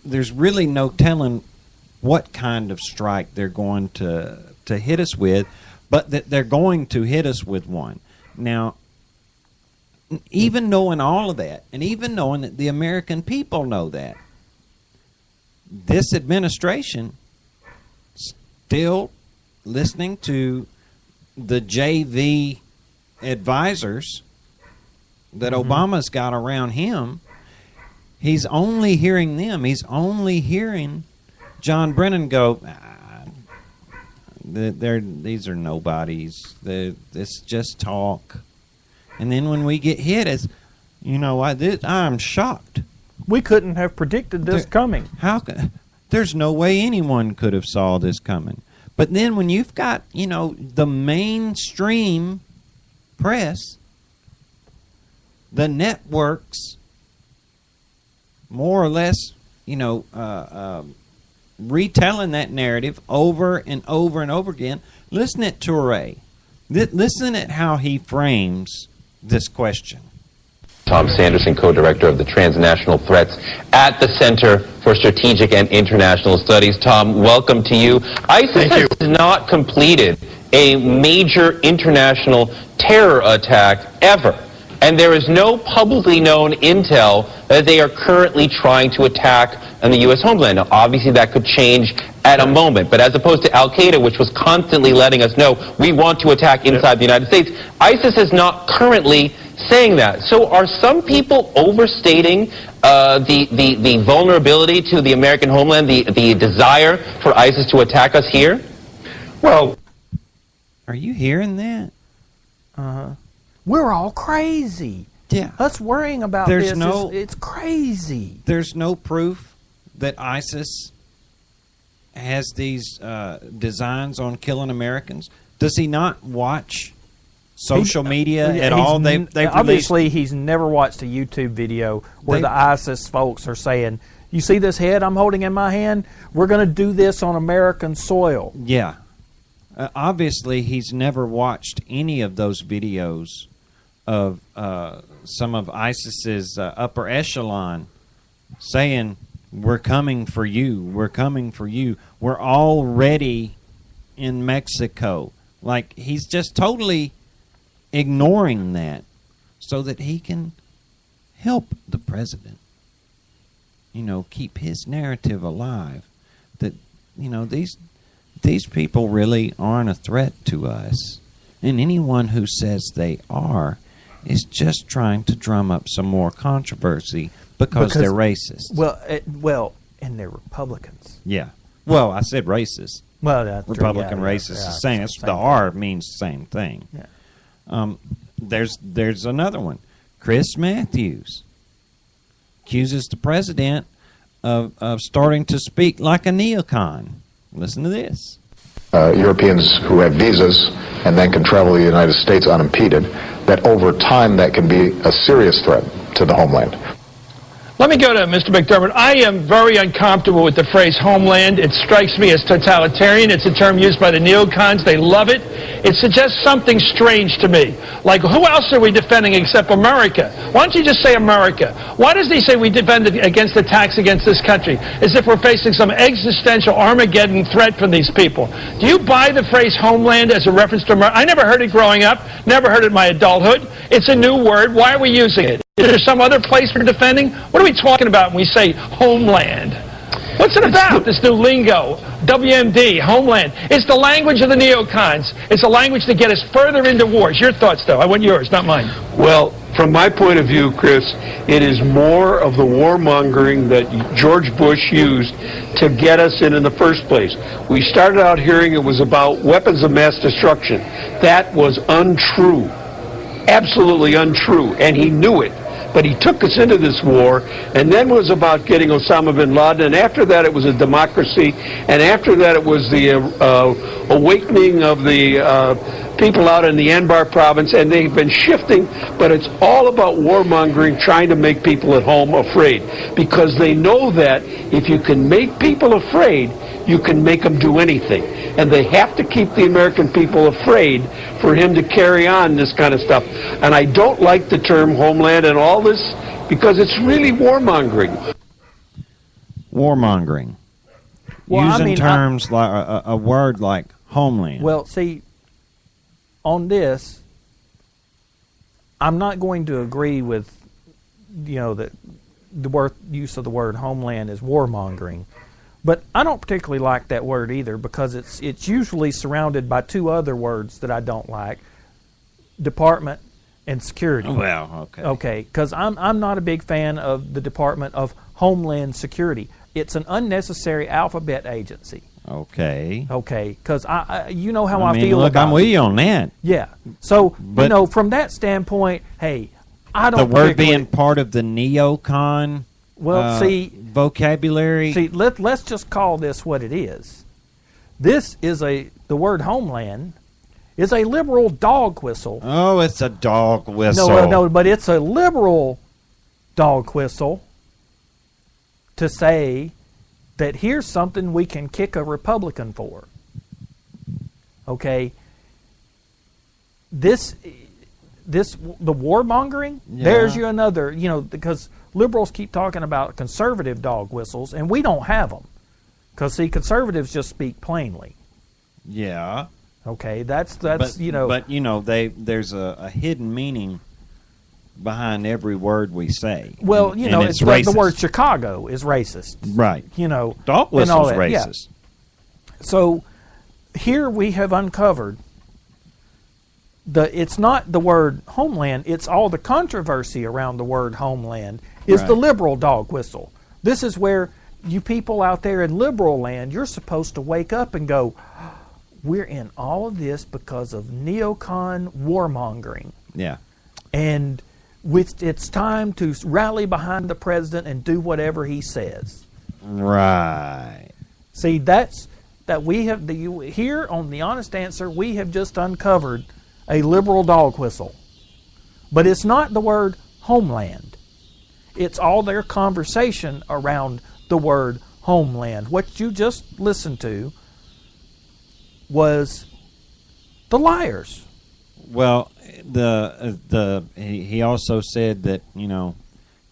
there's really no telling what kind of strike they're going to hit us with, but that they're going to hit us with one. Now, even knowing all of that, and even knowing that the American people know that, this administration still listening to the JV advisors that Obama's got around him. He's only hearing them. He's only hearing John Brennan go, these are nobodies. It's just talk. And then when we get hit, I'm shocked. We couldn't have predicted this coming. There's no way anyone could have saw this coming. But then when you've got, the mainstream press, the networks, more or less, retelling that narrative over and over and over again. Listen at Toure. Listen at how he frames this question. Tom Sanderson, co-director of the Transnational Threats at the Center for Strategic and International Studies. Tom, welcome to you. ISIS has not completed a major international terror attack ever. And there is no publicly known intel that they are currently trying to attack on the U.S. homeland. Now, obviously, that could change at a moment. But as opposed to Al-Qaeda, which was constantly letting us know we want to attack inside the United States, ISIS has not currently saying that. So are some people overstating the vulnerability to the American homeland, the desire for ISIS to attack us here? Well, are you hearing that? We're all crazy. Yeah. Us worrying about There's this, it's crazy. There's no proof that ISIS has these designs on killing Americans. Does he not watch social media at all? They've obviously, he's never watched a YouTube video where the ISIS folks are saying, you see this head I'm holding in my hand? We're going to do this on American soil. Yeah. Obviously, he's never watched any of those videos of some of ISIS's upper echelon saying, we're coming for you, we're coming for you, we're already in Mexico. Like, he's just totally ignoring that so that he can help the president, keep his narrative alive. That, these people really aren't a threat to us. And anyone who says they are is just trying to drum up some more controversy because they're racist. Well, and they're Republicans. Yeah. Well, I said racist. Well, that's Republican, true. racist is the same. The R means the same thing. Yeah. There's another one. Chris Matthews accuses the president of starting to speak like a neocon. Listen to this. Europeans who have visas and then can travel to the United States unimpeded, that over time that can be a serious threat to the homeland. Let me go to Mr. McDermott. I am very uncomfortable with the phrase homeland. It strikes me as totalitarian. It's a term used by the neocons. They love it. It suggests something strange to me. Like, who else are we defending except America? Why don't you just say America? Why does he say we defend against attacks against this country? As if we're facing some existential Armageddon threat from these people. Do you buy the phrase homeland as a reference to America? I never heard it growing up. Never heard it in my adulthood. It's a new word. Why are we using it? Is there some other place we're defending? What are we talking about when we say homeland? What's it about, this new lingo? WMD, homeland. It's the language of the neocons. It's a language to get us further into wars. Your thoughts, though. I want yours, not mine. Well, from my point of view, Chris, it is more of the warmongering that George Bush used to get us in the first place. We started out hearing it was about weapons of mass destruction. That was untrue. Absolutely untrue, and he knew it. But he took us into this war, and then was about getting Osama bin Laden, and after that it was a democracy, and after that it was the awakening of the people out in the Anbar province, and they've been shifting, but it's all about warmongering, trying to make people at home afraid, because they know that if you can make people afraid, you can make them do anything. And they have to keep the American people afraid for him to carry on this kind of stuff. And I don't like the term homeland and all this because it's really warmongering. Warmongering. Well, Using terms like a word like homeland. Well, see, on this, I'm not going to agree with, that the use of the word homeland is warmongering. But I don't particularly like that word either because it's usually surrounded by two other words that I don't like: department and security. Well, okay. Okay, because I'm not a big fan of the Department of Homeland Security. It's an unnecessary alphabet agency. Okay. Okay, because you know how I feel look, about I'm with you on that. Yeah. So, from that standpoint, hey, I don't the word being part of the neocon vocabulary. See, let's just call this what it is. This is the word homeland is a liberal dog whistle. Oh, it's a dog whistle. No, but it's a liberal dog whistle to say that here's something we can kick a Republican for. Okay. The warmongering, there's you another, because liberals keep talking about conservative dog whistles, and we don't have them. Because, see, conservatives just speak plainly. Yeah. Okay, that's But, there's a hidden meaning behind every word we say. Well, it's the word Chicago is racist. Right. Dog whistle's racist. Yeah. So, here we have uncovered it's not the word homeland, it's all the controversy around the word homeland is the liberal dog whistle. This is where you people out there in liberal land, you're supposed to wake up and go, we're in all of this because of neocon warmongering. Yeah. And it's time to rally behind the president and do whatever he says. Right. See, that we have here on The Honest Answer, we have just uncovered a liberal dog whistle. But it's not the word homeland. It's all their conversation around the word homeland. What you just listened to was the liars. Well, he also said that,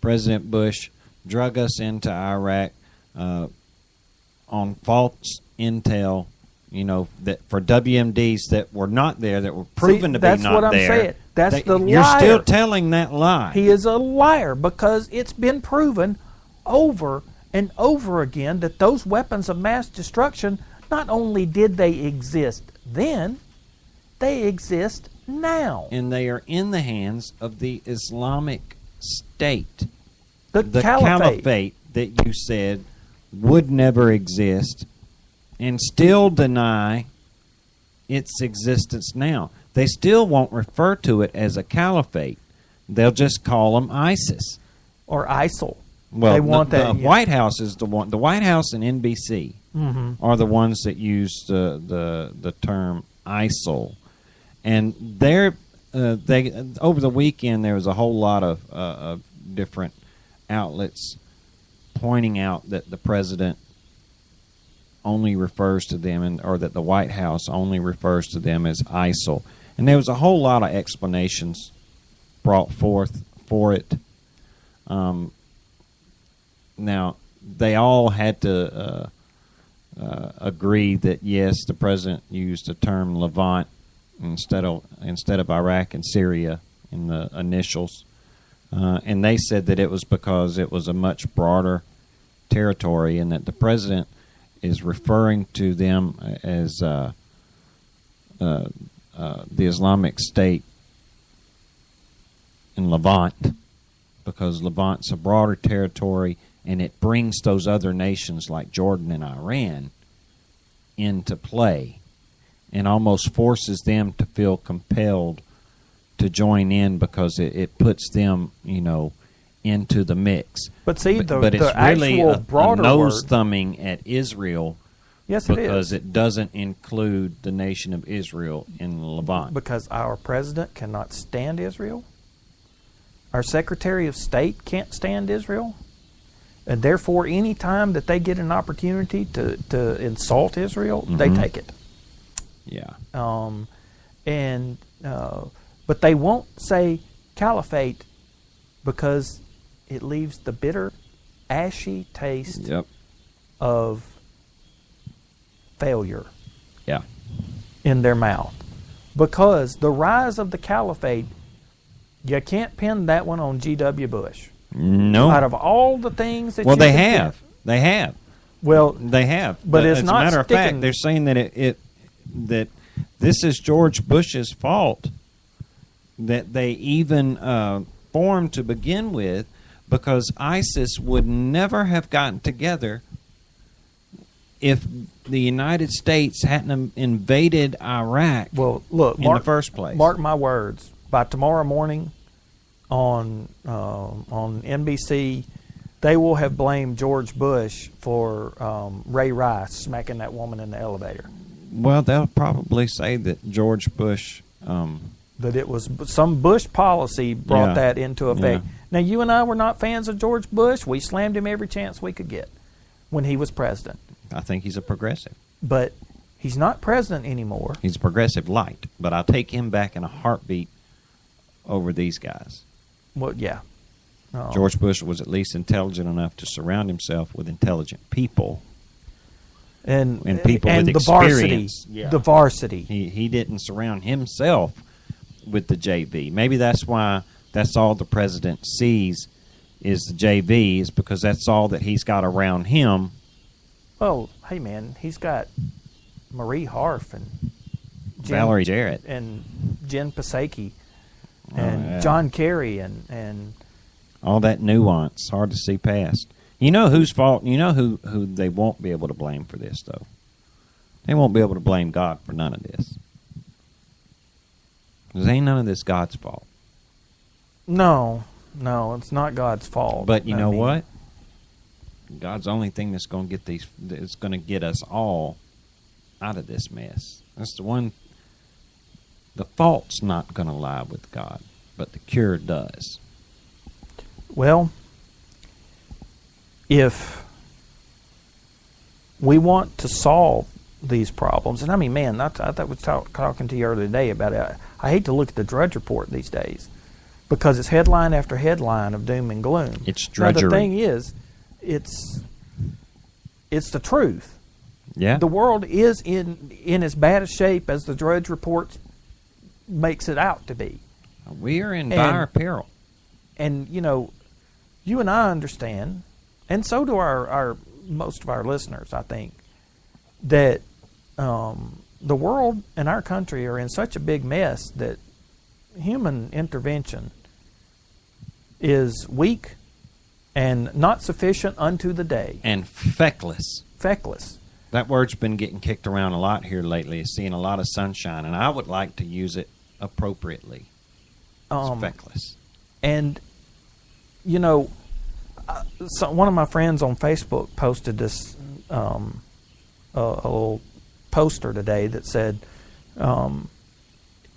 President Bush drug us into Iraq on false intel, that for WMDs that were not there, that were proven to be not there. That's what I'm saying. That's the liar. You're still telling that lie. He is a liar because it's been proven over and over again that those weapons of mass destruction, not only did they exist then, they exist now. And they are in the hands of the Islamic State. The caliphate that you said would never exist and still deny its existence now. They still won't refer to it as a caliphate. They'll just call them ISIS. Or ISIL. Well, they want the White House is the one. The White House and NBC are the ones that use the term ISIL. And they over the weekend there was a whole lot of different outlets pointing out that the president only refers to them, or that the White House only refers to them as ISIL. And there was a whole lot of explanations brought forth for it. Now, they all had to agree that, yes, the president used the term Levant instead of Iraq and Syria in the initials. And they said that it was because it was a much broader territory and that the president is referring to them as the Islamic State in Levant, because Levant's a broader territory and it brings those other nations like Jordan and Iran into play and almost forces them to feel compelled to join in because it puts them, into the mix. But see, but it's really a nose thumbing at Israel. Yes, it is. Because it doesn't include the nation of Israel in Levant. Because our president cannot stand Israel. Our Secretary of State can't stand Israel. And therefore, any time that they get an opportunity to insult Israel, they take it. Yeah. But they won't say caliphate because it leaves the bitter, ashy taste of failure in their mouth. Because the rise of the caliphate, you can't pin that one on G.W. Bush. No. Out of all the things that they have. They have. Well, they have. But it's as not a matter of fact, they're saying that that this is George Bush's fault that they even formed to begin with, because ISIS would never have gotten together if the United States hadn't invaded Iraq in the first place. Mark my words. By tomorrow morning on NBC, they will have blamed George Bush for Ray Rice smacking that woman in the elevator. Well, they'll probably say that George Bush... that it was some Bush policy brought that into effect. Yeah. Now, you and I were not fans of George Bush. We slammed him every chance we could get when he was president. I think he's a progressive. But he's not president anymore. He's a progressive light, but I'll take him back in a heartbeat over these guys. Well, yeah. George Bush was at least intelligent enough to surround himself with intelligent people. And people with experience. The varsity. He didn't surround himself with the JV. Maybe that's why that's all the president sees is the JV, is because that's all that he's got around him. Well, hey man, he's got Marie Harf and Valerie Jarrett and Jen Psaki and John Kerry and all that nuance, hard to see past. You know whose fault? You know who they won't be able to blame for this, though? They won't be able to blame God for none of this. Because ain't none of this God's fault. No, it's not God's fault. But you know what? God's the only thing that's going to get us all out of this mess. That's the one. The fault's not going to lie with God, but the cure does. Well, if we want to solve these problems, and I mean, man, I was talking to you earlier today about it. I hate to look at the Drudge Report these days because it's headline after headline of doom and gloom. It's drudgery. Now, the thing is, it's the truth. Yeah. The world is in as bad a shape as the Drudge Report makes it out to be. We are in dire peril. And, you and I understand, and so do our most of our listeners, I think, that the world and our country are in such a big mess that human intervention is weak and not sufficient unto the day. And feckless. Feckless. That word's been getting kicked around a lot here lately. It's seeing a lot of sunshine, and I would like to use it appropriately. It's feckless. And, one of my friends on Facebook posted this a little poster today that said,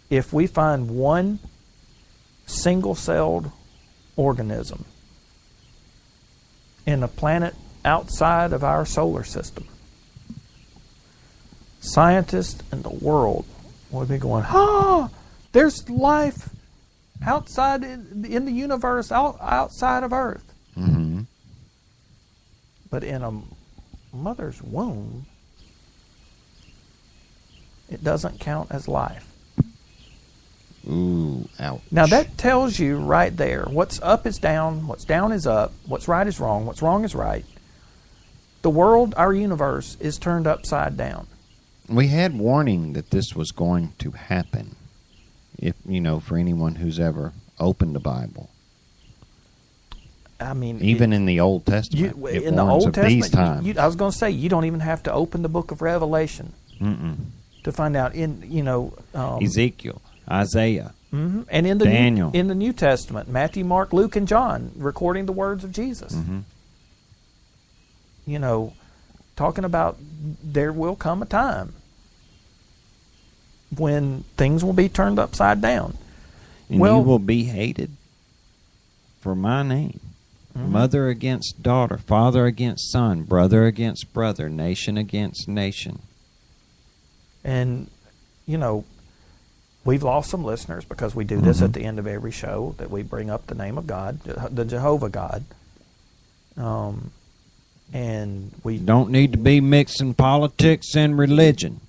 if we find one single-celled organism in a planet outside of our solar system, scientists in the world will be going, there's life outside in the universe, outside of Earth. Mm-hmm. But in a mother's womb, it doesn't count as life. Ooh, ouch. Now that tells you right there, what's up is down, what's down is up, what's right is wrong, what's wrong is right. The world, our universe, is turned upside down. We had warning that this was going to happen. If for anyone who's ever opened the Bible. I mean, even in the Old Testament, in the Old Testament, these times. I was going to say, you don't even have to open the book of Revelation to find out. Ezekiel, Isaiah, and in the Daniel, in the New Testament, Matthew, Mark, Luke, and John, recording the words of Jesus. Talking about there will come a time when things will be turned upside down. And you will be hated for my name. Mother against daughter, father against son, brother against brother, nation against nation. And, we've lost some listeners because we do this at the end of every show, that we bring up the name of God, the Jehovah God. And we don't need to be mixing politics and religion.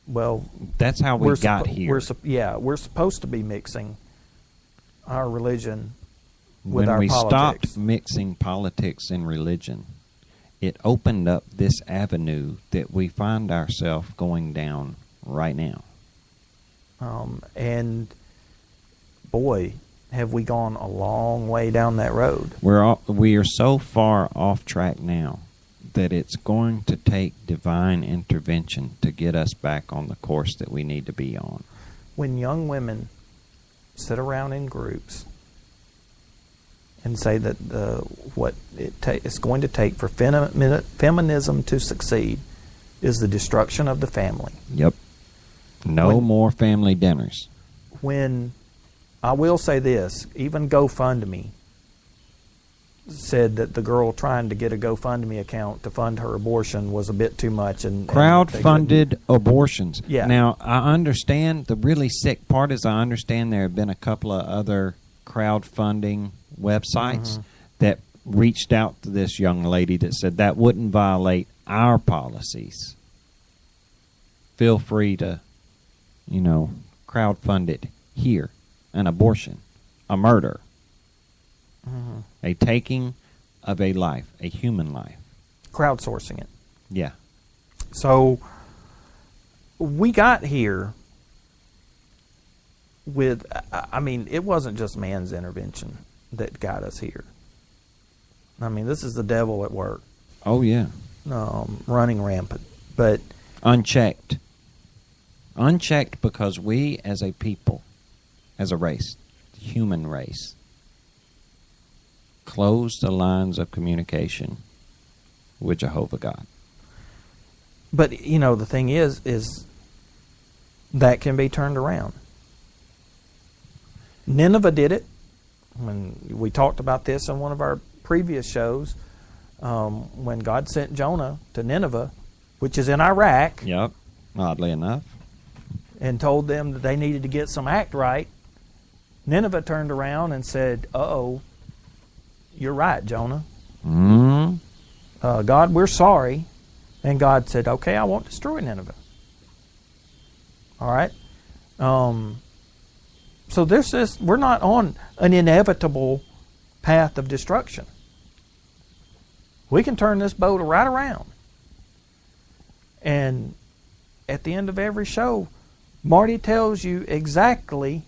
Well, that's how we got here. We're supposed to be mixing our religion with our politics. When we politics. stopped mixing politics and religion, it opened up this avenue that we find ourselves going down right now. And boy, have we gone a long way down that road. We are so far off track now that it's going to take divine intervention to get us back on the course that we need to be on. When young women sit around in groups and say that what it's going to take for feminism to succeed is the destruction of the family. Yep. No more family dinners. When, I will say this, even GoFundMe said that the girl trying to get a GoFundMe account to fund her abortion was a bit too much. And crowd-funded abortions. Yeah. Now, I understand, the really sick part is I understand there have been a couple of other crowdfunding websites that reached out to this young lady that said that wouldn't violate our policies. Feel free to, crowdfund it here. An abortion, a murder, a taking of a life, a human life. Crowdsourcing it. Yeah. So we got here I mean, it wasn't just man's intervention that got us here. I mean, this is the devil at work. Oh, yeah. Running rampant. But unchecked. Unchecked because we as a people, as a race, human race, closed the lines of communication with Jehovah God. But, the thing is that can be turned around. Nineveh did it. When we talked about this on one of our previous shows, when God sent Jonah to Nineveh, which is in Iraq. Yep, oddly enough. And told them that they needed to get some act right. Nineveh turned around and said, uh-oh, you're right, Jonah. God, we're sorry. And God said, okay, I won't destroy Nineveh. All right? So we're not on an inevitable path of destruction. We can turn this boat right around. And at the end of every show, Marty tells you exactly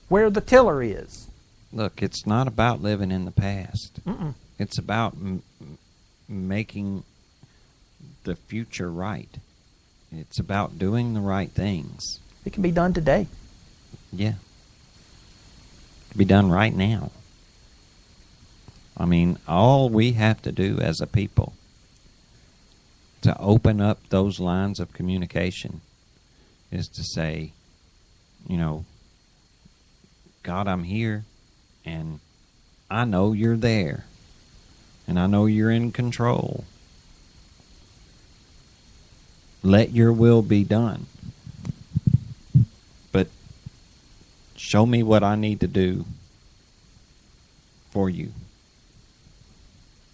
where the tiller is. Look, it's not about living in the past. Mm-mm. It's about making the future right. It's about doing the right things. It can be done today. Yeah. It can be done right now. I mean, all we have to do as a people to open up those lines of communication is to say, God, I'm here, and I know you're there, and I know you're in control. Let your will be done. But show me what I need to do for you.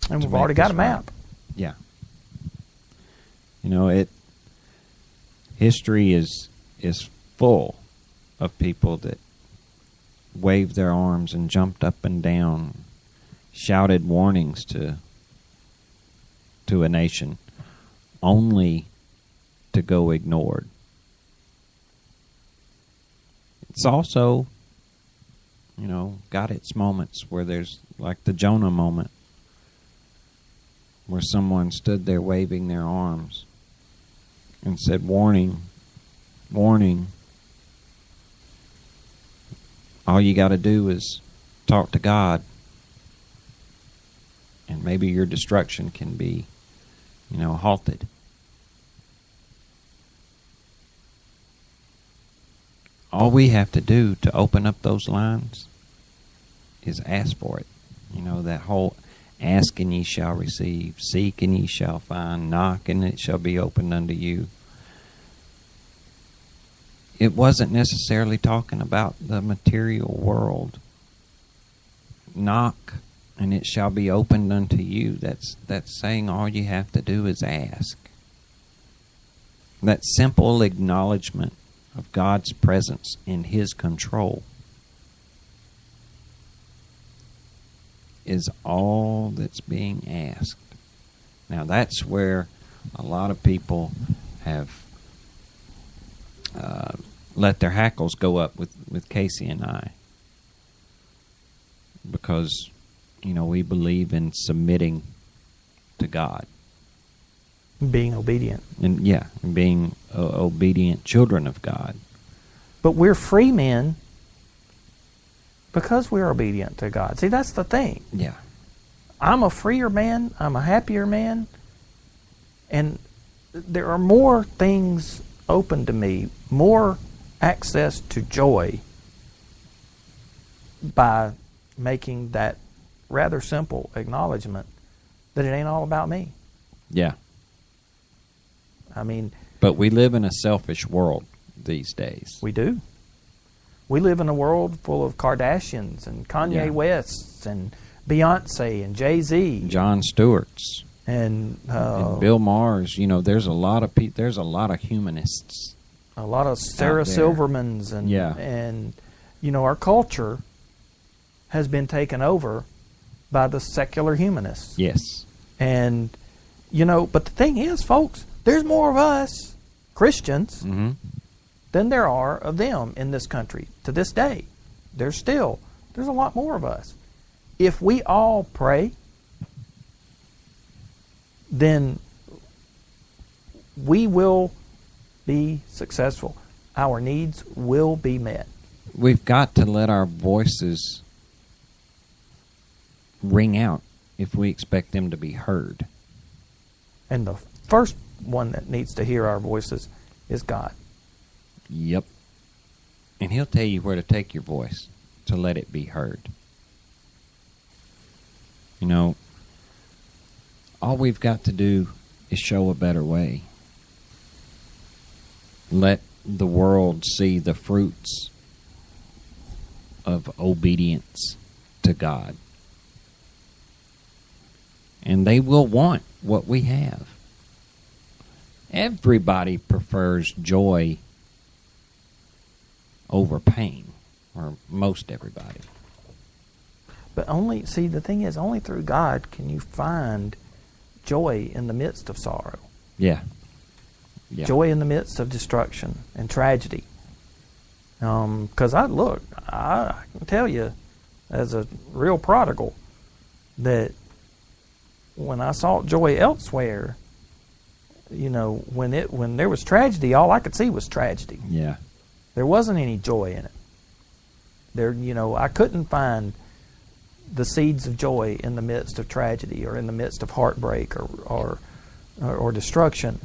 And we've already got a map. Yeah. History is full of people that waved their arms and jumped up and down, shouted warnings to a nation, only to go ignored. It's also, got its moments where there's like the Jonah moment, where someone stood there waving their arms and said, warning, warning. All you got to do is talk to God, and maybe your destruction can be, halted. All we have to do to open up those lines is ask for it. That whole ask and ye shall receive, seek and ye shall find, knock and it shall be opened unto you. It wasn't necessarily talking about the material world. Knock and it shall be opened unto you. That's saying all you have to do is ask. That simple acknowledgement of God's presence in His control is all that's being asked. Now that's where a lot of people have let their hackles go up with Casey and I, because we believe in submitting to God, being obedient, and being obedient children of God. But we're free men because we're obedient to God. See, that's the thing. Yeah. I'm a freer man. I'm a happier man. And there are more things open to me, more access to joy by making that rather simple acknowledgement that it ain't all about me. Yeah. I mean... But we live in a selfish world these days. We do. We live in a world full of Kardashians and Kanye Wests and Beyonce and Jay-Z, Jon Stewart's, and Bill Maher's. There's a lot of there's a lot of humanists, a lot of Sarah Silvermans, and our culture has been taken over by the secular humanists. Yes. And but the thing is, folks, there's more of us Christians than there are of them in this country to this day. There's a lot more of us. If we all pray, then we will be successful. Our needs will be met. We've got to let our voices ring out if we expect them to be heard. And the first one that needs to hear our voices is God. Yep. And He'll tell you where to take your voice to let it be heard. You know, all we've got to do is show a better way. Let the world see the fruits of obedience to God. And they will want what we have. Everybody prefers joy over pain, or most everybody. But the thing is, only through God can you find joy in the midst of sorrow. Yeah. Joy in the midst of destruction and tragedy. Because I can tell you, as a real prodigal, that when I sought joy elsewhere, when there was tragedy, all I could see was tragedy. Yeah. There wasn't any joy in it. I couldn't find the seeds of joy in the midst of tragedy or in the midst of heartbreak or destruction.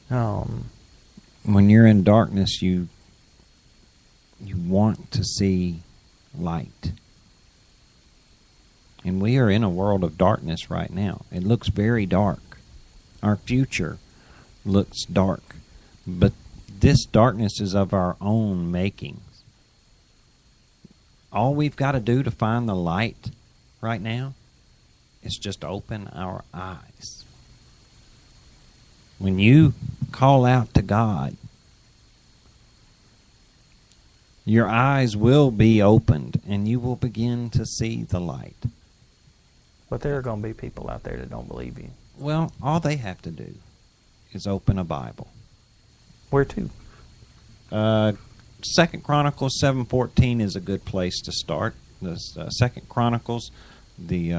When you're in darkness, you want to see light. And we are in a world of darkness right now. It looks very dark. Our future looks dark. But this darkness is of our own makings. All we've got to do to find the light right now is just open our eyes. When you call out to God, your eyes will be opened and you will begin to see the light. But there are going to be people out there that don't believe you. Well, all they have to do is open a Bible. Where to? 2 Chronicles 7:14 is a good place to start. The 2 Chronicles, the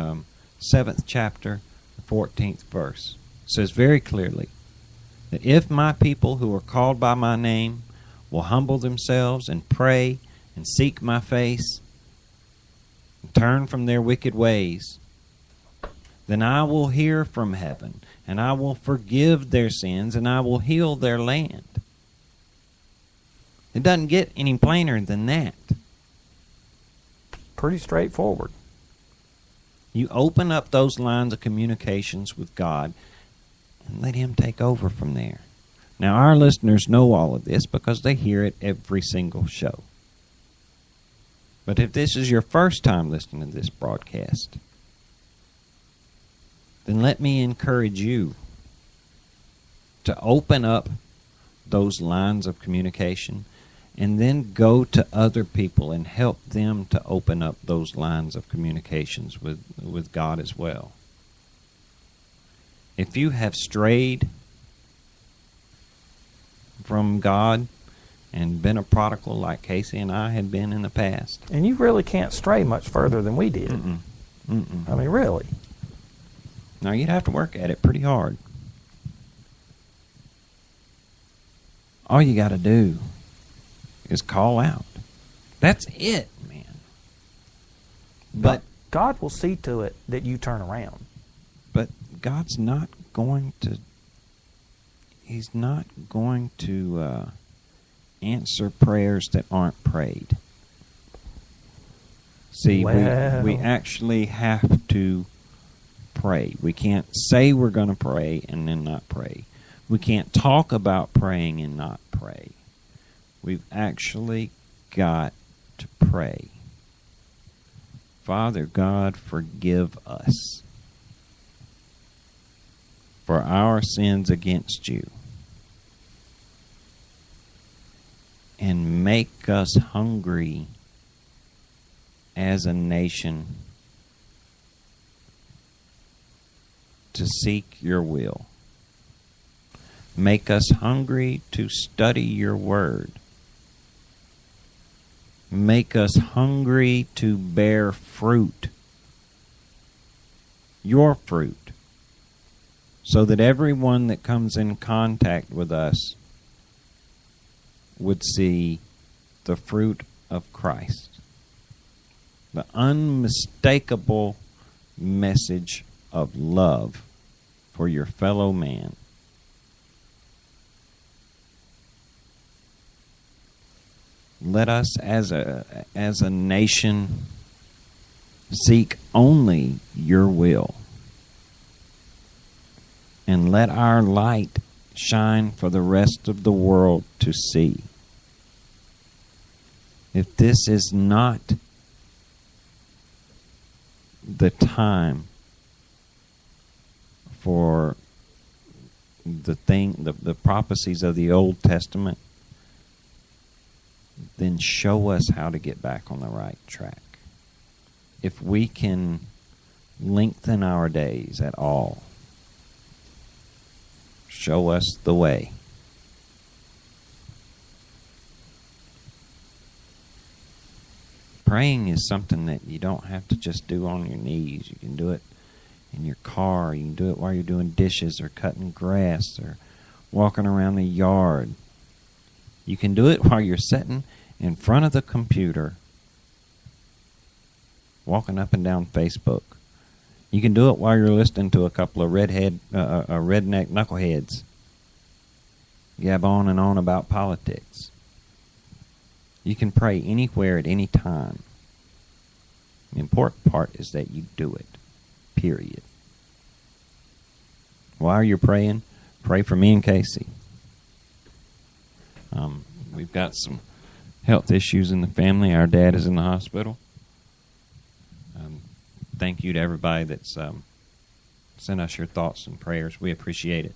7th chapter, the 14th verse, says very clearly that if my people who are called by my name will humble themselves and pray and seek my face and turn from their wicked ways, then I will hear from heaven, and I will forgive their sins, and I will heal their land. It doesn't get any plainer than that. Pretty straightforward. You open up those lines of communications with God and let Him take over from there. Now, our listeners know all of this because they hear it every single show. But if this is your first time listening to this broadcast, then let me encourage you to open up those lines of communication and then go to other people and help them to open up those lines of communications with God as well. If you have strayed from God and been a prodigal like Casey and I had been in the past. And you really can't stray much further than we did. I mean, really. Now, you'd have to work at it pretty hard. All you got to do is call out. That's it, man. But God will see to it that you turn around. But God's not going to... He's not going to answer prayers that aren't prayed. See, we actually have to pray. We can't say we're going to pray and then not pray. We can't talk about praying and not pray. We've actually got to pray. Father God, forgive us for our sins against you, and make us hungry as a nation to seek your will. Make us hungry to study your word Make us hungry to bear fruit, your fruit, so that everyone that comes in contact with us would see the fruit of Christ, the unmistakable message of love for your fellow man. Let us as a nation seek only your will, and let our light shine for the rest of the world to see. If this is not the time for the prophecies of the Old Testament, then show us how to get back on the right track. If we can lengthen our days at all, show us the way. Praying is something that you don't have to just do on your knees. You can do it in your car. You can do it while you're doing dishes or cutting grass or walking around the yard. You can do it while you're sitting in front of the computer, walking up and down Facebook. You can do it while you're listening to a couple of redneck knuckleheads gab on and on about politics. You can pray anywhere at any time. The important part is that you do it, period. While you're praying, pray for me and Casey. We've got some health issues in the family. Our dad is in the hospital. Thank you to everybody that's sent us your thoughts and prayers. We appreciate it.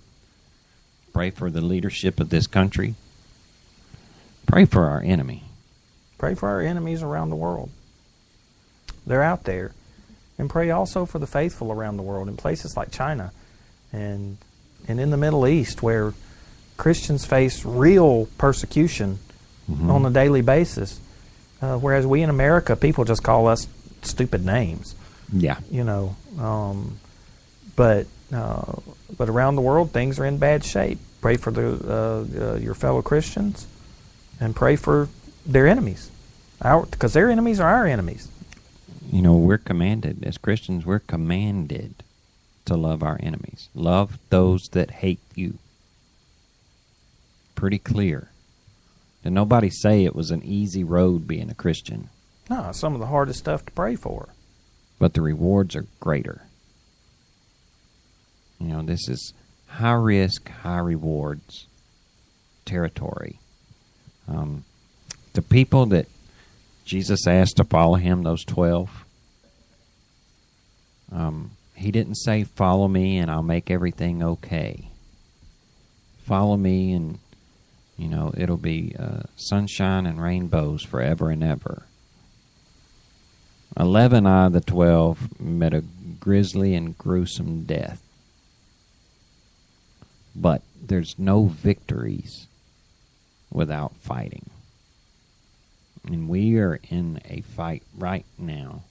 Pray for the leadership of this country. Pray for our enemy. Pray for our enemies around the world. They're out there. And pray also for the faithful around the world in places like China and in the Middle East, where Christians face real persecution on a daily basis, whereas we in America, people just call us stupid names. Yeah. You know, but around the world, things are in bad shape. Pray for your fellow Christians, and pray for their enemies, because their enemies are our enemies. You know, we're commanded, as Christians, we're commanded to love our enemies. Love those that hate you. Pretty clear. Did nobody say it was an easy road being a Christian? No, some of the hardest stuff to pray for. But the rewards are greater. You know, this is high risk, high rewards territory. The people that Jesus asked to follow him, those 12, he didn't say, follow me and I'll make everything okay. Follow me and, you know, it'll be sunshine and rainbows forever and ever. 11 out of the 12 met a grisly and gruesome death. But there's no victories without fighting. And we are in a fight right now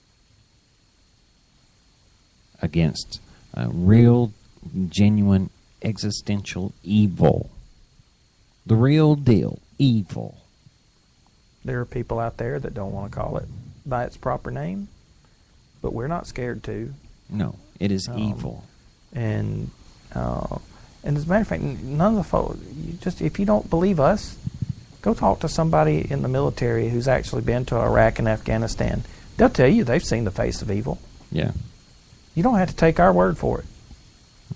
against a real, genuine, existential evil. The real deal, evil. There are people out there that don't want to call it by its proper name, but we're not scared to. No, it is evil. And as a matter of fact, none of the folks, if you don't believe us, go talk to somebody in the military who's actually been to Iraq and Afghanistan. They'll tell you they've seen the face of evil. Yeah. You don't have to take our word for it.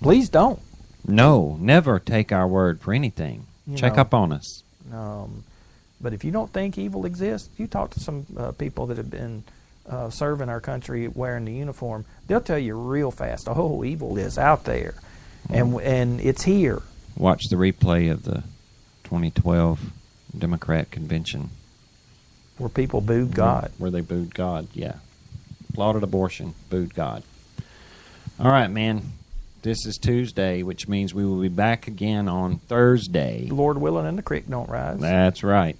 Please don't. No, never take our word for anything. Check up on us. But if you don't think evil exists, you talk to some people that have been serving our country wearing the uniform. They'll tell you real fast, oh, evil is out there, and it's here. Watch the replay of the 2012 Democrat convention. Where people booed God. Where they booed God, yeah. Applauded abortion, booed God. All right, man. This is Tuesday, which means we will be back again on Thursday. Lord willing and the creek don't rise. That's right.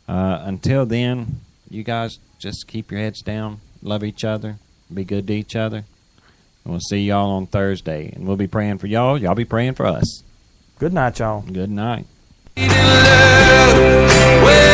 Until then, you guys just keep your heads down, love each other, be good to each other. And we'll see y'all on Thursday. And we'll be praying for y'all. Y'all be praying for us. Good night, y'all. Good night. Well,